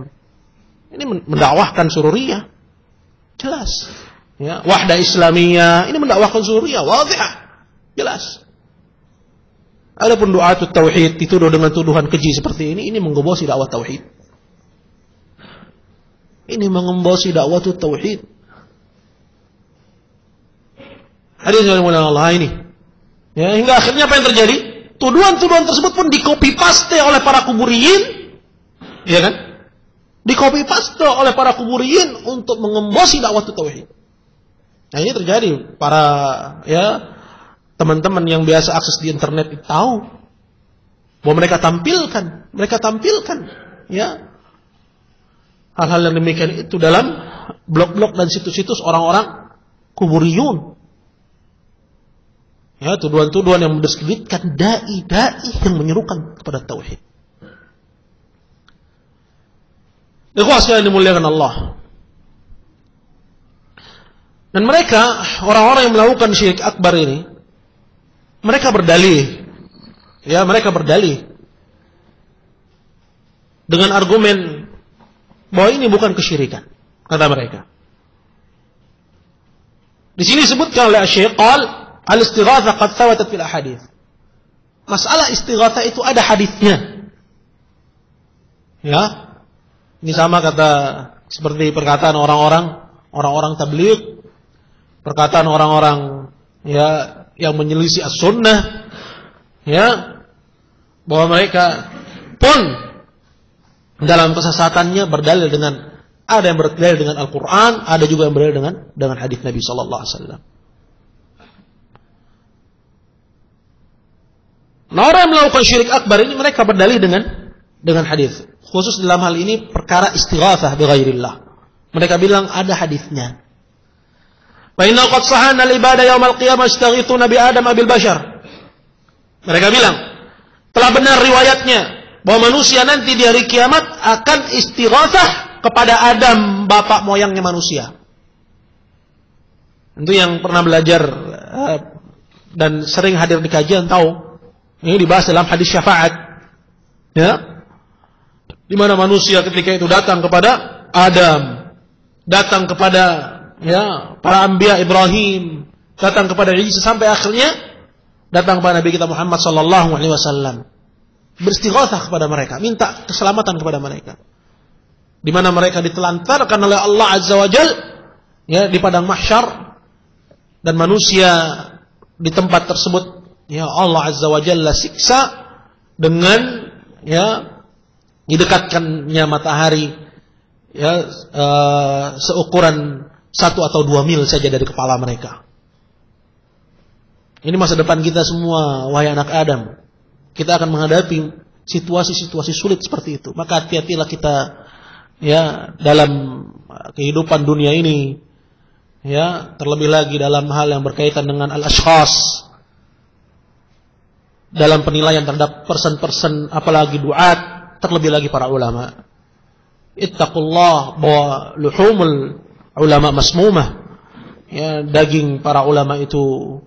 Ini mendakwahkan sururiyah. Jelas. Ya, Wahdah Islamiyah ini mendakwahkan sururiyah, wadhih. Jelas. Adapun du'atut tauhid dituduh dengan tuduhan keji seperti ini menggembosi dakwah tauhid. Ini mengembosi dakwah tauhid. Hadis yang mulia Allah ini. Ya, hingga akhirnya apa yang terjadi? Tuduhan-tuduhan tersebut pun dikopi paste oleh para kuburiyin. Iya kan? Dikopi paste oleh para kuburiyin untuk mengembosi dakwah tauhid. Nah, ini terjadi. Para ya teman-teman yang biasa akses di internet itu tahu bahwa mereka tampilkan ya hal-hal yang demikian itu dalam blog-blog dan situs-situs orang-orang kuburiyun. Ya, tuduhan-tuduhan yang mendiskreditkan dai-dai yang menyerukan kepada tauhid. Ikhwah sekalian dimuliakan Allah. Dan mereka, orang-orang yang melakukan syirik akbar ini, mereka berdalih. Ya, mereka berdalih dengan argumen bahwa ini bukan kesyirikan, kata mereka. Di sini disebutkan oleh Syekh al-istighatsah qad thabatat fil ahadits. Masalah istighatsah itu ada hadisnya. Ya. Ini sama kata seperti perkataan orang-orang tabligh, perkataan orang-orang ya yang menyelisih as-sunnah, ya, bahwa mereka pun dalam kesesatannya berdalil dengan, ada yang berdalil dengan Al-Quran, ada juga yang berdalil dengan hadis Nabi Sallallahu Alaihi Wasallam. Nah, orang yang melakukan syirik akbar ini mereka berdalil dengan hadis. Khusus dalam hal ini perkara istighatsah bi ghairillah. Mereka bilang ada hadisnya. Fa inna qad sahana al-ibada yaumil qiyamah yastaghithuna bi Adam abil bashar. Mereka bilang, telah benar riwayatnya bahwa manusia nanti di hari kiamat akan istighatsah kepada Adam, bapak moyangnya manusia. Itu yang pernah belajar dan sering hadir di kajian tahu. Ini dibahas dalam hadis syafaat. Ya. Di mana manusia ketika itu datang kepada Adam, datang kepada para anbiya Ibrahim, datang kepada Isa, sampai akhirnya datang kepada Nabi kita Muhammad sallallahu alaihi wasallam. Beristighatsah kepada mereka, minta keselamatan kepada mereka. Di mana mereka ditelantarkan oleh Allah Azza wa Jal di padang mahsyar, dan manusia di tempat tersebut Allah Azza wa Jalla siksa dengan didekatkannya matahari seukuran 1 atau 2 mil saja dari kepala mereka. Ini masa depan kita semua, wahai anak Adam. Kita akan menghadapi situasi-situasi sulit seperti itu. Maka hati-hatilah kita dalam kehidupan dunia ini, terlebih lagi dalam hal yang berkaitan dengan al-ashkhas, dalam penilaian terhadap person-person, apalagi duat, terlebih lagi para ulama. Ittaqullah, bahwa luhumul ulama masmumah, daging para ulama itu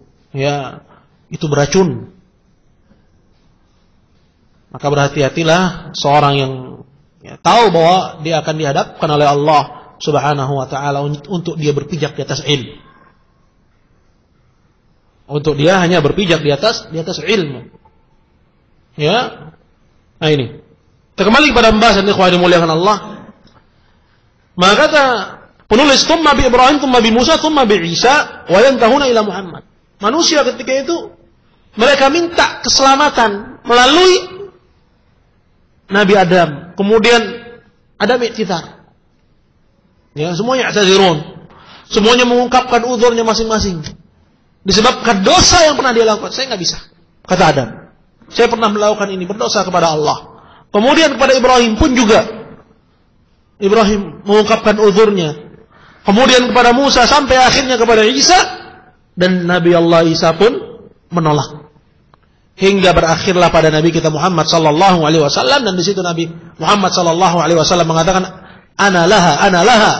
itu beracun. Maka berhati-hatilah seorang yang tahu bahwa dia akan dihadapkan oleh Allah Subhanahu wa taala untuk dia berpijak di atas ilmu. Untuk dia hanya berpijak di atas ilmu. Nah ini. Kita kembali kepada pembahasan ikhwan dimuliakan Allah. Maka kata penulis, tsumma bi Ibrahim, tsumma bi Musa, tsumma bi Isa, wa yantahuna ila Muhammad. Manusia ketika itu mereka minta keselamatan melalui Nabi Adam, kemudian Adam i'tizar. Semuanya i'tazirun. Semuanya mengungkapkan uzurnya masing-masing. Disebabkan dosa yang pernah dia lakukan. Saya enggak bisa, kata Adam. Saya pernah melakukan ini, berdosa kepada Allah. Kemudian kepada Ibrahim pun juga. Ibrahim mengungkapkan uzurnya. Kemudian kepada Musa, sampai akhirnya kepada Isa, dan Nabi Allah Isa pun menolak. Hingga berakhirlah pada Nabi kita Muhammad sallallahu alaihi wasallam, dan di situ Nabi Muhammad sallallahu alaihi wasallam mengatakan, ana laha.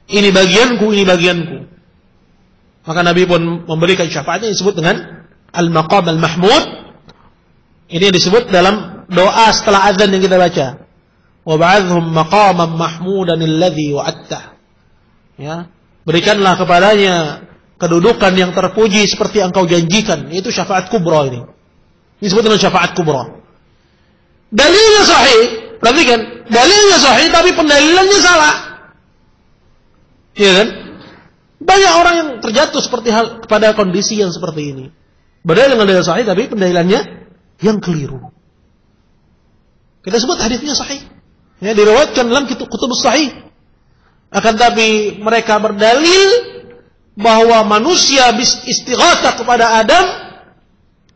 Ini bagianku, ini bagianku. Maka Nabi pun memberikan syafaatnya, disebut dengan al-maqam al-mahmud. Ini disebut dalam doa setelah azan yang kita baca. Wa ba'athhum maqaman mahmudan alladhi wa'adta. Berikanlah kepadanya kedudukan yang terpuji seperti engkau janjikan. Itu syafaat kubra ini. Ini disebut dengan syafaat kubra. Dalilnya sahih. Perhatikan, dalilnya sahih tapi pendalilannya salah. Iya kan? Banyak orang yang terjatuh seperti hal kepada kondisi yang seperti ini. Berdalil dengan dalil sahih tapi pendalilannya yang keliru. Kita sebut hadisnya sahih. Diriwayatkan dalam kutubus sahih. Akan tapi mereka berdalil bahwa manusia istighatsah kepada Adam,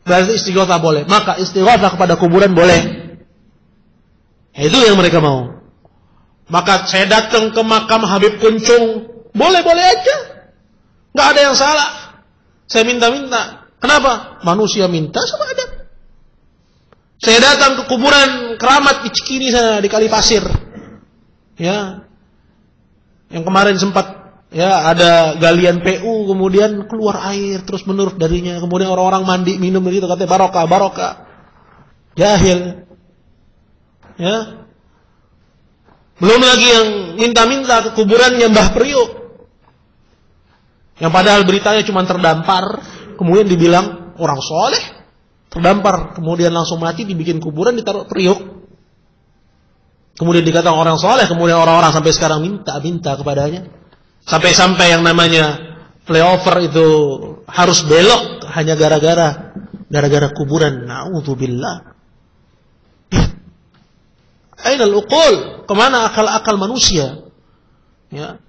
berarti istighatsah boleh. Maka istighatsah kepada kuburan boleh. Itu yang mereka mau. Maka saya datang ke makam Habib Kuncung, boleh-boleh aja. Nggak ada yang salah. Saya minta-minta. Kenapa? Manusia minta sama Adam. Saya datang ke kuburan keramat di Cikini sana, di Kalipasir. Yang kemarin sempat ada galian PU, kemudian keluar air terus menerus darinya, kemudian orang-orang mandi minum begitu, katanya barokah. Jahil. Belum lagi yang minta-minta ke kuburannya Mbah Priok, yang padahal beritanya cuma terdampar, kemudian dibilang orang soleh, terdampar, kemudian langsung mati, dibikin kuburan, ditaruh Priok, kemudian dikatakan orang soleh, kemudian orang-orang sampai sekarang minta kepadanya, sampai yang namanya flyover itu harus belok hanya gara-gara kuburan. Na'udzubillah. Ainal uqul? Kemana akal-akal manusia? Ya.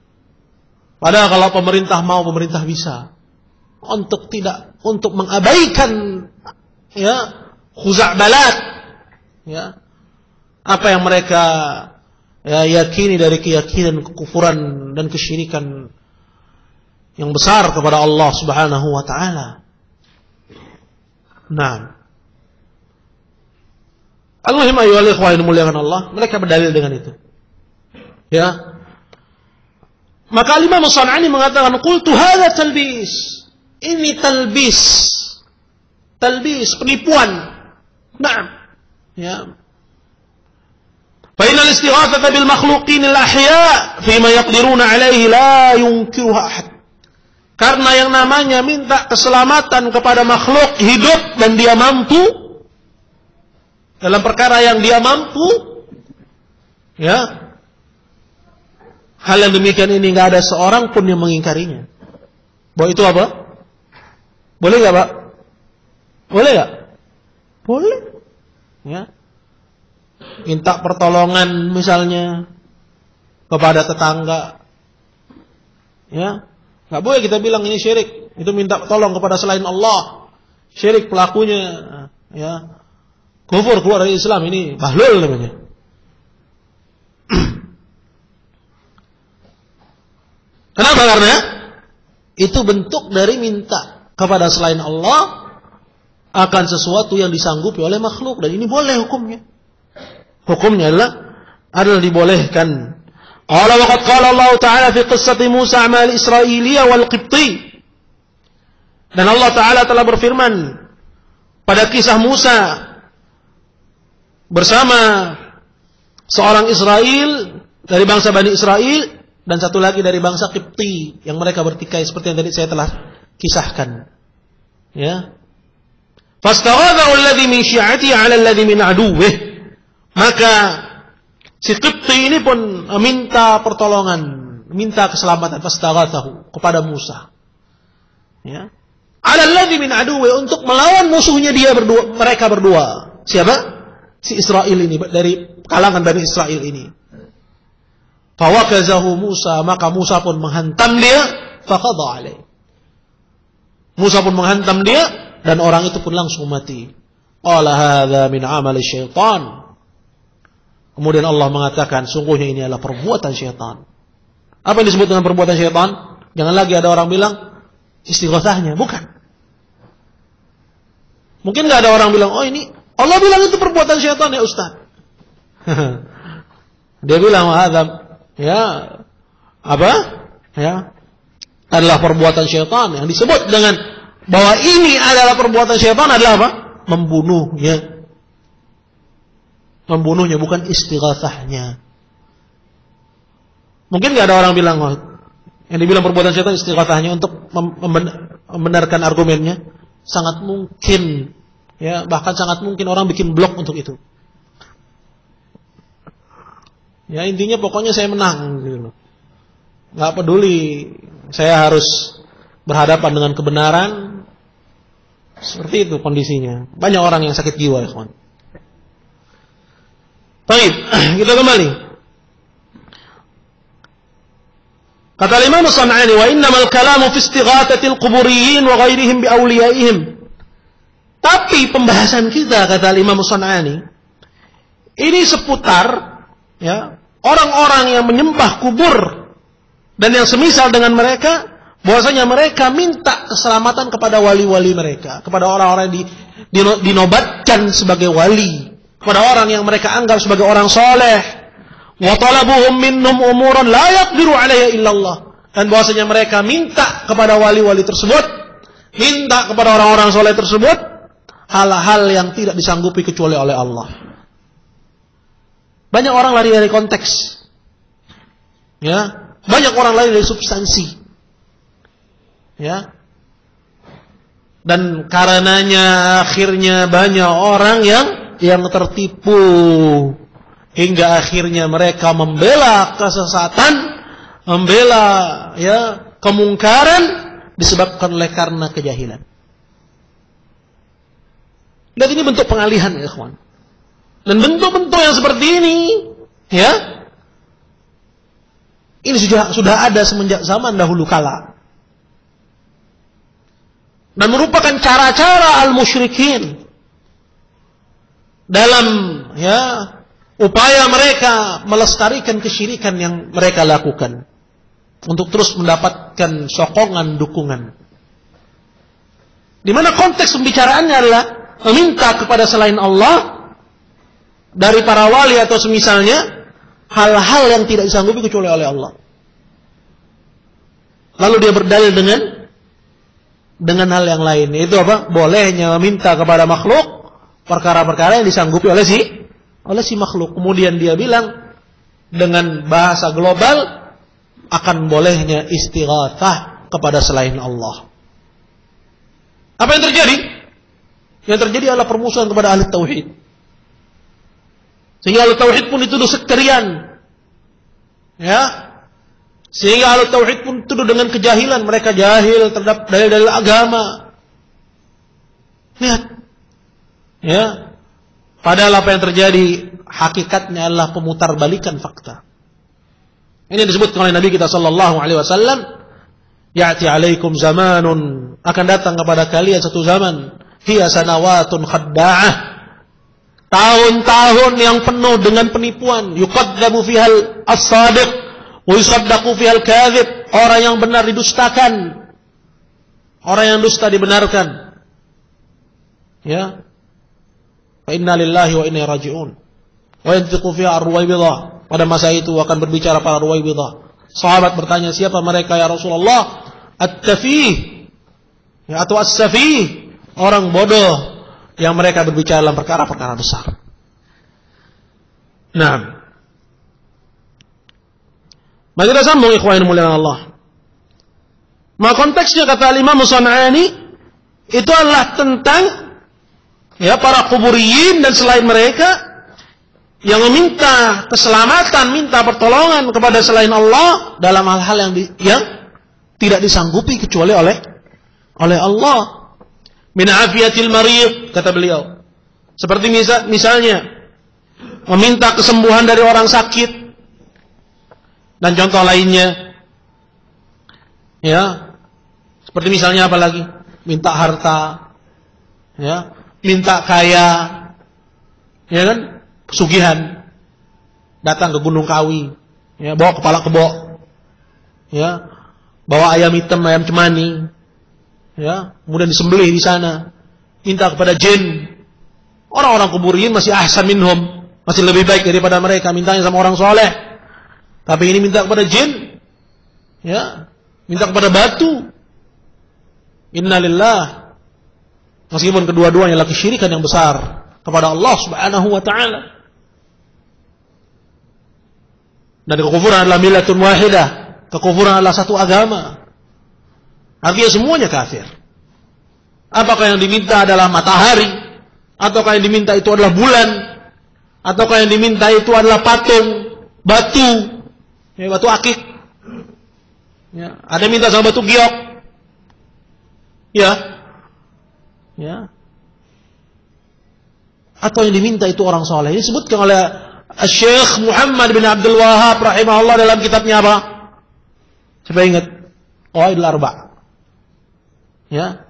Padahal kalau pemerintah mau, pemerintah bisa. Untuk mengabaikan ya khuza'balat, ya, apa yang mereka yakini dari keyakinan kekufuran dan kesyirikan yang besar kepada Allah Subhanahu wa taala. Nah, Al-muhim ayyuhal ikhwan dimuliakan Allah, mereka berdalil dengan itu. Ya. Maka Imam As-San'ani mengatakan, "Qultu hadza talbis." Ini talbis. Talbis, penipuan. Naam. Ya. Fa innal istighatsata bil makhluqin al-ahya' fima yaqdiruna 'alaihi la yunkiruha ahad. Karena yang namanya minta keselamatan kepada makhluk hidup dan dia mampu dalam perkara yang dia mampu, ya, hal yang demikian ini nggak ada seorang pun yang mengingkarinya. Bahwa itu apa? Boleh nggak, Pak? Boleh nggak? Boleh. Ya. Minta pertolongan misalnya kepada tetangga, ya, nggak boleh kita bilang ini syirik. Itu minta tolong kepada selain Allah, syirik pelakunya, ya, kufur, keluar dari Islam, ini bahlul namanya. Kenapa? Karena itu bentuk dari minta kepada selain Allah akan sesuatu yang disanggupi oleh makhluk, dan ini boleh hukumnya. Hukumnya adalah dibolehkan. Qala wa qad qala Allah Ta'ala fi qissati Musa ma'al Israiliyah wal Qibti. Dan Allah Ta'ala telah berfirman pada kisah Musa bersama seorang Israel dari bangsa Bani Israel dan satu lagi dari bangsa Qibti yang mereka bertikai seperti yang tadi saya telah kisahkan. Ya. Fastaghathahu alladhi min syi'atihi 'ala alladhi min 'aduwwihi. Maka si Qibti ini pun minta pertolongan, minta keselamatan, fastaghathahu, kepada Musa. Ya. 'Ala alladhi min 'aduwwihi, untuk melawan musuhnya mereka berdua. Siapa? Si Israel ini, dari kalangan Bani Israel ini. Fawakazahu Musa, maka Musa pun menghantam dia, faqadha alaih. Musa pun menghantam dia dan orang itu pun langsung mati. Qala hadza min amali syaitan. Kemudian Allah mengatakan, sungguhnya ini adalah perbuatan syaitan. Apa yang disebut dengan perbuatan syaitan? Jangan lagi ada orang bilang istighatsahnya, bukan. Mungkin enggak ada orang bilang, "Oh, ini Allah bilang itu perbuatan syaitan ya, Ustaz." Dia bilang, ya, apa? Ya, adalah perbuatan syaitan. Yang disebut dengan bahwa ini adalah perbuatan syaitan adalah apa? Membunuhnya. Membunuhnya, bukan istighatsahnya. Mungkin nggak ada orang bilang, oh, yang dibilang perbuatan syaitan istighatsahnya untuk membenarkan argumennya. Sangat mungkin, ya, bahkan sangat mungkin orang bikin blog untuk itu. Ya, intinya pokoknya saya menang gitu loh. Nggak peduli saya harus berhadapan dengan kebenaran. Seperti itu kondisinya. Banyak orang yang sakit jiwa, ya kawan. Baik, kita kembali. Kata Imam As-San'ani, wa innamal kalamu fi istighathatil quburiyyin wa ghairihim bi awliyaihim. Tapi pembahasan kita, kata Imam As-San'ani, ini seputar, ya, orang-orang yang menyembah kubur dan yang semisal dengan mereka, bahwasanya mereka minta keselamatan kepada wali-wali mereka, kepada orang-orang yang dinobatkan sebagai wali, kepada orang yang mereka anggap sebagai orang soleh. Wa talabuhum minnhum umuran la yaqdiru 'alaiha illallah. Dan bahwasanya mereka minta kepada wali-wali tersebut, minta kepada orang-orang soleh tersebut hal-hal yang tidak disanggupi kecuali oleh Allah. Banyak orang lari dari konteks. Ya, banyak orang lari dari substansi. Ya. Dan karenanya akhirnya banyak orang yang tertipu hingga akhirnya mereka membela kesesatan, membela, ya, kemungkaran disebabkan oleh karena kejahilan. Dan ini bentuk pengalihan, ya ikhwan. Dan bentuk-bentuk yang seperti ini, ya, ini sudah ada semenjak zaman dahulu kala. Dan merupakan cara-cara al-musyrikin dalam, ya, upaya mereka melestarikan kesyirikan yang mereka lakukan untuk terus mendapatkan sokongan, dukungan. Di mana konteks pembicaraannya adalah meminta kepada selain Allah dari para wali atau semisalnya hal-hal yang tidak disanggupi kecuali oleh Allah. Lalu dia berdalil dengan hal yang lain, yaitu apa? Bolehnya meminta kepada makhluk perkara-perkara yang disanggupi oleh si makhluk. Kemudian dia bilang dengan bahasa global akan bolehnya istighatsah kepada selain Allah. Apa yang terjadi? Yang terjadi adalah permusuhan kepada ahli tauhid. Sehingga ahli tauhid pun dituduh sektarian. Ya. Sehingga ahli tauhid pun dituduh dengan kejahilan, mereka jahil terhadap dalil-dalil agama. Lihat. Ya. Padahal apa yang terjadi hakikatnya adalah pemutarbalikan fakta. Ini disebut oleh Nabi kita sallallahu alaihi wasallam, ya'ti 'alaikum zamanun, akan datang kepada kalian satu zaman, hiya sanawatun khadda'ah, tahun-tahun yang penuh dengan penipuan, yuqaddamu fihal as-sadiq wa yusaddaqu fihal kadhib, orang yang benar didustakan, orang yang dusta dibenarkan. Ya. Fa inna lillahi wa inna ilaihi raji'un. Wa yantiqu fiha ar-ruwaybidah. Pada masa itu akan berbicara para ruwaybidah. Sahabat bertanya, siapa mereka ya Rasulullah? At-tafih, ya, atau as-safih, orang bodoh yang mereka berbicara dalam perkara-perkara besar. Nah, mari kita sambung ikhwan muliaan Allah. Maka konteksnya kata Imam San'ani itu adalah tentang, ya, para kuburiyin dan selain mereka yang meminta keselamatan, minta pertolongan kepada selain Allah dalam hal-hal yang tidak disanggupi kecuali oleh Allah. Min afiyatil marid, kata beliau. Seperti misalnya meminta kesembuhan dari orang sakit dan contoh lainnya. Ya. Seperti misalnya apa lagi? Minta harta, ya, minta kaya. Ya kan? Pesugihan, datang ke Gunung Kawi, ya, bawa kepala kebo, ya, bawa ayam hitam, ayam cemani, ya, kemudian disembelih di sana, minta kepada jin. Orang-orang kuburin masih ahsan minhum, masih lebih baik daripada mereka, mintanya sama orang soleh. Tapi ini minta kepada jin, ya, minta kepada batu. Innalillah. Meskipun kedua-duanya adalah kesyirikan yang besar kepada Allah Subhanahu wa taala. Dan kekufuran adalah millatun wahidah. Kekufuran adalah satu agama. Artinya semuanya kafir. Apakah yang diminta adalah matahari? Ataukah yang diminta itu adalah bulan? Ataukah yang diminta itu adalah patung, batu, ya, batu akik? Ya, ada minta sama batu giok. Ya. Ya. Atau yang diminta itu orang soleh. Ini disebutkan oleh Syekh Muhammad bin Abdul Wahhab rahimahullah dalam kitabnya apa? Coba ingat, Qawaidul Arba'. Ya.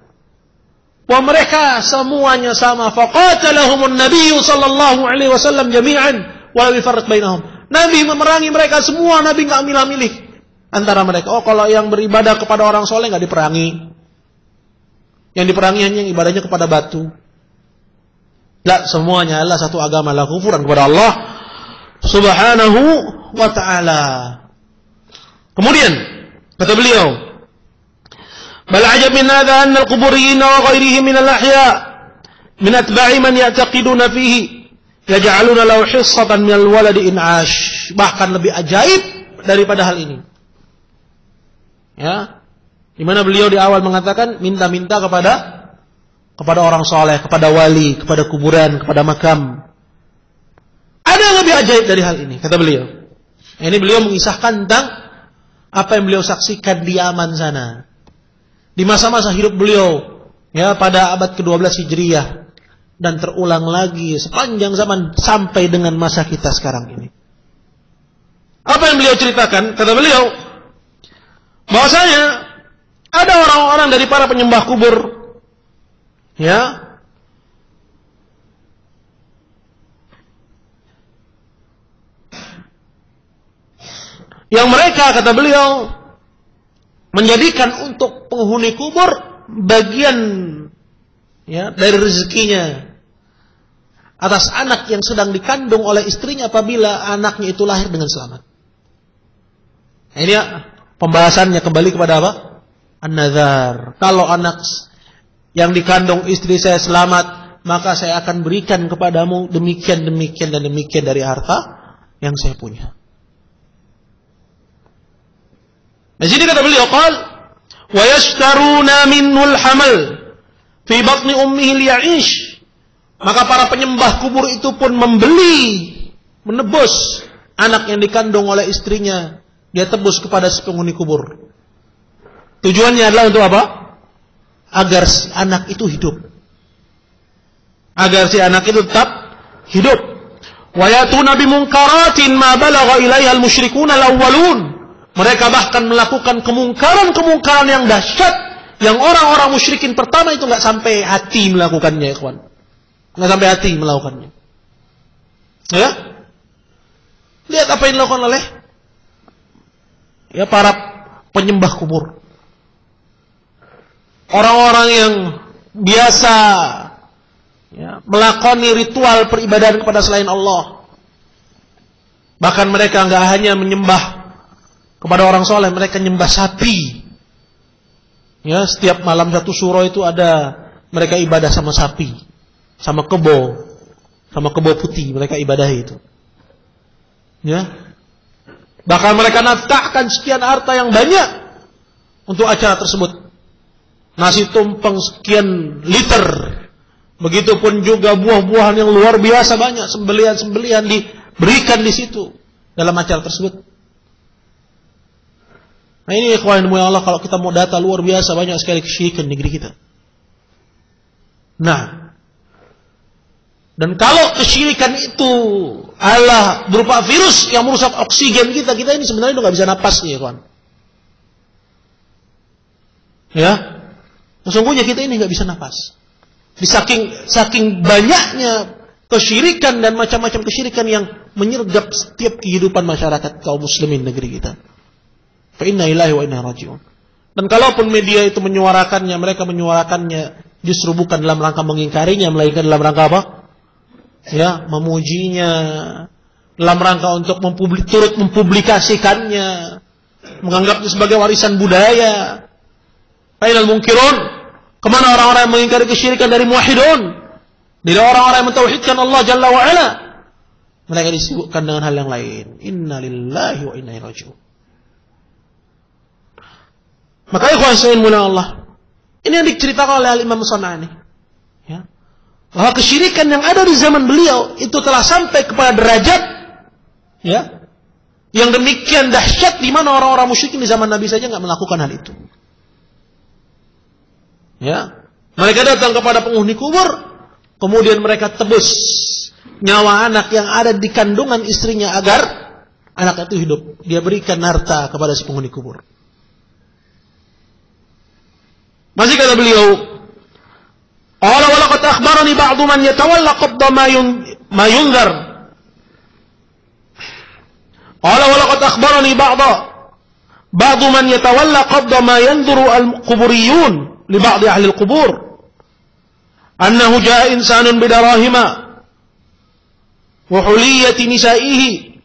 Bahwa mereka semuanya sama. Faqatalahumun Nabi sallallahu alaihi wasallam jami'an wa lam yufarriq bainahum. Nabi memerangi mereka semua, Nabi enggak milah-milih antara mereka. Oh, kalau yang beribadah kepada orang soleh enggak diperangi. Yang diperangi hanya yang ibadahnya kepada batu. La, semuanya adalah satu agama, la kufuran kepada Allah Subhanahu wa ta'ala. Kemudian kata beliau, bal ajab min hadha anna al-quburiyyin wa ghairihim min al-ahya min atba'i man ya'taqiduna fihi yaj'aluna lahu hissatan min al-waladi in 'ash. Bahkan lebih ajaib daripada hal ini. Ya, di mana beliau di awal mengatakan minta-minta kepada orang soleh, kepada wali, kepada kuburan, kepada makam. Ada yang lebih ajaib dari hal ini, kata beliau. Ini beliau mengisahkan tentang apa yang beliau saksikan di Yaman sana. di masa-masa hidup beliau, ya, pada abad ke-12 Hijriyah, dan terulang lagi sepanjang zaman sampai dengan masa kita sekarang ini. Apa yang beliau ceritakan? Kata beliau, bahwasanya ada orang-orang dari para penyembah kubur, ya, yang mereka, kata beliau, menjadikan untuk penghuni kubur bagian, ya, dari rezekinya atas anak yang sedang dikandung oleh istrinya apabila anaknya itu lahir dengan selamat. Nah, ini ya, pembahasannya kembali kepada apa? An-nadzar. Kalau anak yang dikandung istri saya selamat, maka saya akan berikan kepadamu demikian, demikian, dan demikian dari harta yang saya punya. Di sini kata beliau, qal wa yashtaruna minul hamal fi batni ummihi liya'ish. Maka para penyembah kubur itu pun menebus anak yang dikandung oleh istrinya, dia tebus kepada si penghuni kubur. Tujuannya adalah untuk apa? Agar si anak itu hidup. Agar si anak itu tetap hidup. Wa yatuna bimunkaratin ma balagha ilaiha al-musyrikuna al-awwalun. Mereka bahkan melakukan kemungkaran-kemungkaran yang dahsyat yang orang-orang musyrikin pertama itu nggak sampai hati melakukannya, ikhwan. Nggak sampai hati melakukannya. Ya? Lihat apa yang dilakukan oleh, ya, para penyembah kubur. Orang-orang yang biasa, ya, melakoni ritual peribadahan kepada selain Allah. Bahkan mereka nggak hanya menyembah kepada orang soleh, mereka nyembah sapi. Ya, setiap malam satu syuro itu ada mereka ibadah sama sapi, sama kebo putih, mereka ibadah itu. Ya, bahkan mereka nafkahkan sekian harta yang banyak untuk acara tersebut. Nasi tumpeng sekian liter, begitupun juga buah-buahan yang luar biasa banyak, sembelihan-sembelihan diberikan di situ dalam acara tersebut. Nah, ini ikhwan Allah, kalau kita mau data luar biasa banyak sekali kesyirikan di negeri kita. Nah, dan kalau kesyirikan itu adalah berupa virus yang merusak oksigen kita ini sebenarnya udah nggak bisa napas nih, ikhwan. Ya, sesungguhnya kita ini nggak bisa napas. Di saking banyaknya kesyirikan dan macam-macam kesyirikan yang menyergap setiap kehidupan masyarakat kaum muslimin negeri kita. Fa inna lillahi wa inna raji'un. Dan kalaupun media itu menyuarakannya, mereka menyuarakannya justru bukan dalam rangka mengingkarinya, melainkan dalam rangka apa? Ya, memujinya, dalam rangka untuk turut mempublikasikannya, menganggapnya sebagai warisan budaya. Ainal munkirun? Kemana orang-orang yang mengingkari kesyirikan dari muwahhidun? Dari orang-orang yang mentauhidkan Allah Jalla wa Ala. Mereka disibukkan dengan hal yang lain. Inna lillahi wa inna ilaihi raji'un. Maka ikhwan fillah Allah, ini yang diceritakan oleh Imam San'ani, ya, bahwa kesyirikan yang ada di zaman beliau itu telah sampai kepada derajat, ya, yang demikian dahsyat di mana orang-orang musyrikin di zaman Nabi saja nggak melakukan hal itu. Ya, mereka datang kepada penghuni kubur, kemudian mereka tebus nyawa anak yang ada di kandungan istrinya agar anak itu hidup. Dia berikan harta kepada si penghuni kubur. Masih kata beliau, qala wa laqad akhbarani ba'du man yatawalla qabda ma yunzar. Qala wa laqad akhbarani ba'du man yatawalla qabda ma yanzuru al-quburiyun li ba'd ahli al-qubur. Annahu jaa insanun bidarahima wa huliyati nisaihi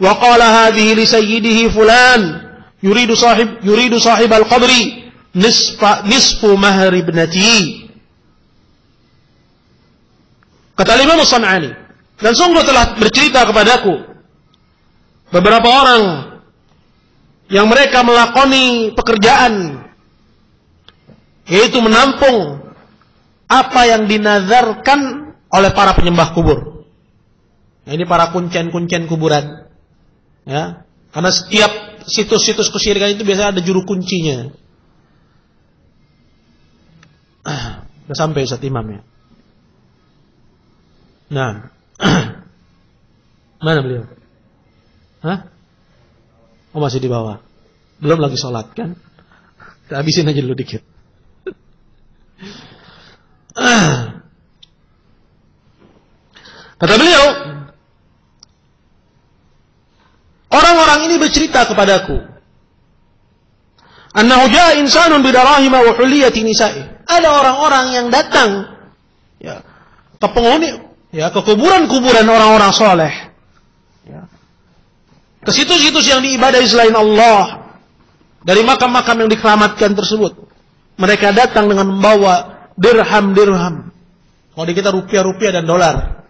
wa qala hadhihi li sayyidihi fulan yuridu sahib al-qabri nisfu mahar ibnati. Kata Imam San'ani, dan sungguh telah bercerita kepadaku beberapa orang yang mereka melakoni pekerjaan, yaitu menampung apa yang dinazarkan oleh para penyembah kubur. Nah, ini para kuncen-kuncen kuburan, ya, karena setiap situs-situs kesyirikan itu biasanya ada juru kuncinya. Sudah sampai Ustaz Imam ya. Nah. Mana beliau? Hah? Oh, masih di bawah. Belum lagi sholat kan? Kita habisin aja dulu dikit. Kata beliau, orang-orang ini bercerita kepadaku, annahu jaa insanun bidarahima wa huliyati nisa'i. Ada orang-orang yang datang ya, ke penghuni ya, ke kuburan-kuburan orang-orang soleh ya, ke situs-situs yang diibadahi selain Allah, dari makam-makam yang dikeramatkan tersebut. Mereka datang dengan membawa dirham-dirham, kalau di kita rupiah-rupiah dan dolar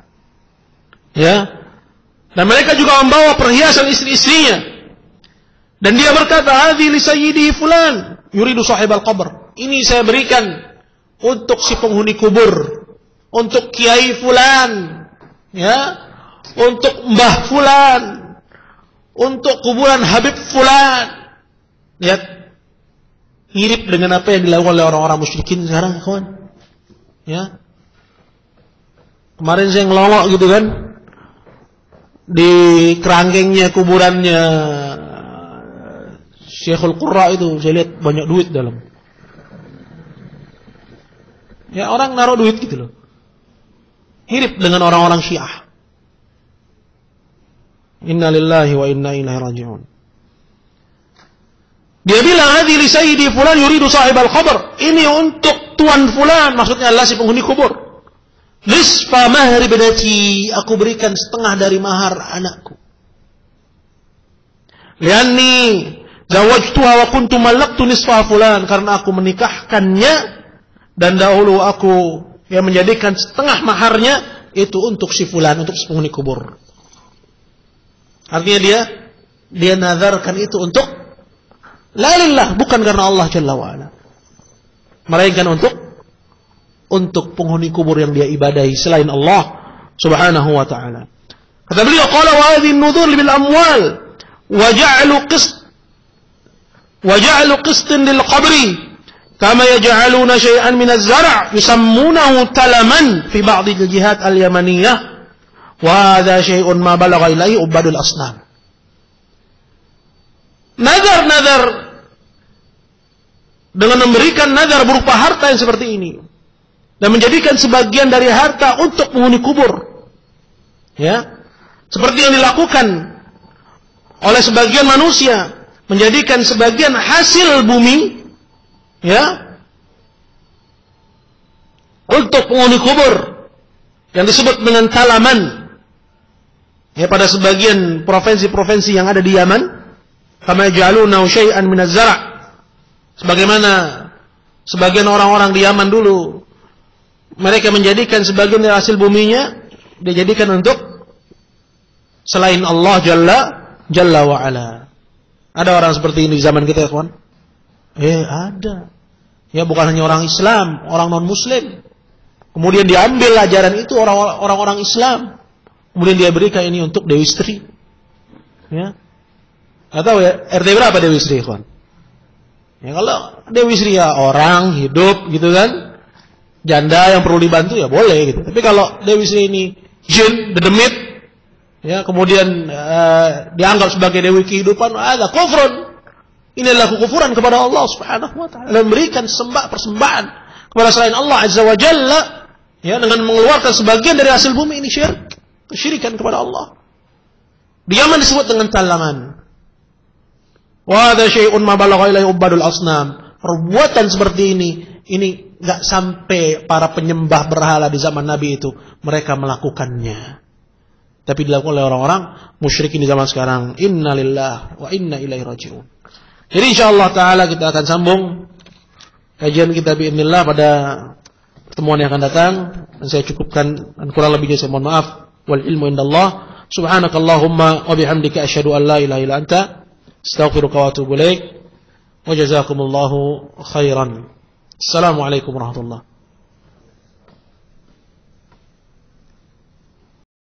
ya. Dan mereka juga membawa perhiasan istri-istrinya. Dan dia berkata, hadhi li sayyidi fulan yuridu sahibal qabr. Ini saya berikan untuk si penghuni kubur, untuk kiai fulan ya, untuk mbah fulan, untuk kuburan Habib fulan. Lihat, mirip dengan apa yang dilakukan oleh orang-orang musyrikin sekarang, kawan. Ya. Kemarin saya ngelongok gitu kan, di kerangkengnya kuburannya Syekhul Qurra itu, saya lihat banyak duit dalam. Ya, orang naruh duit gitu loh. Mirip dengan orang-orang Syiah. Inna lillahi wa inna ilaihi raji'un. Dia bilang, hadhi li sayyidi fulan yuridu sahibal qabr. Ini untuk tuan fulan, maksudnya adalah si penghuni kubur. Nisfa mahri binati, aku berikan setengah dari mahar anakku. Lianni zawajtuha wa kuntu mallaktu nisfa fulan, karena aku menikahkannya dan dahulu aku yang menjadikan setengah maharnya itu untuk si fulan, untuk si penghuni kubur. Artinya dia nazarkan itu untuk la lillah, bukan karena Allah Jalla wa ala, melainkan untuk penghuni kubur yang dia ibadahi selain Allah Subhanahu wa ta'ala. Kata beliau, qala wa hadhihi an-nudhur bil amwal wa ja'alu qistan lil qabri kama yaj'aluna shay'an min az-zar' yusammunahu talaman fi ba'd al-jihad al-yamaniyah wa hadha shay'un ma balagha ilayhi ubadul asnam. Nazar dengan memberikan nazar berupa harta yang seperti ini, dan menjadikan sebagian dari harta untuk penghuni kubur. Ya. Seperti yang dilakukan oleh sebagian manusia, menjadikan sebagian hasil bumi ya untuk penghuni kubur yang disebut dengan talaman. Ya, pada sebagian provinsi-provinsi yang ada di Yaman, kama yaj'aluna syai'an min az-zar'. Sebagaimana sebagian orang-orang di Yaman dulu, mereka menjadikan sebagian dari hasil buminya dijadikan untuk selain Allah Jalla wa ala. Ada orang seperti ini di zaman kita, kawan? Ada. Ya, bukan hanya orang Islam, orang non-Muslim. Kemudian diambil ajaran itu orang-orang Islam. Kemudian dia berikan ini untuk Dewi Sri. Ya. Atau ya, RT berapa Dewi Sri, kawan? Ya, kalau Dewi Sri ya orang hidup gitu kan, janda yang perlu dibantu ya boleh gitu. Tapi kalau Dewi Sri ini jin, dedemit, ya kemudian dianggap sebagai dewi kehidupan, ada kufrun. Ini adalah kekufuran kepada Allah Subhanahu wa ta'ala, dan memberikan persembahan kepada selain Allah Azza wa Jalla, ya, dengan mengeluarkan sebagian dari hasil bumi, ini syirik, kesyirikan kepada Allah. Di Yaman disebut dengan talaman. Wa hadza syai'un ma balagha ilaihi ubadul asnam. Perbuatan seperti ini enggak sampai para penyembah berhala di zaman Nabi itu mereka melakukannya. Tapi dilakukan oleh orang-orang musyrikin di zaman sekarang. Inna lillahi wa inna ilaihi raji'un. Jadi insyaallah taala kita akan sambung kajian kita biidznillah pada pertemuan yang akan datang, dan saya cukupkan, dan kurang lebihnya saya mohon maaf. Wal ilmu indallah. Subhanakallahumma wa bihamdika asyhadu an la ilaha illa anta astaghfiruka wa atubu ilaik. Wa jazakumullahu khairan. Assalamualaikum warahmatullahi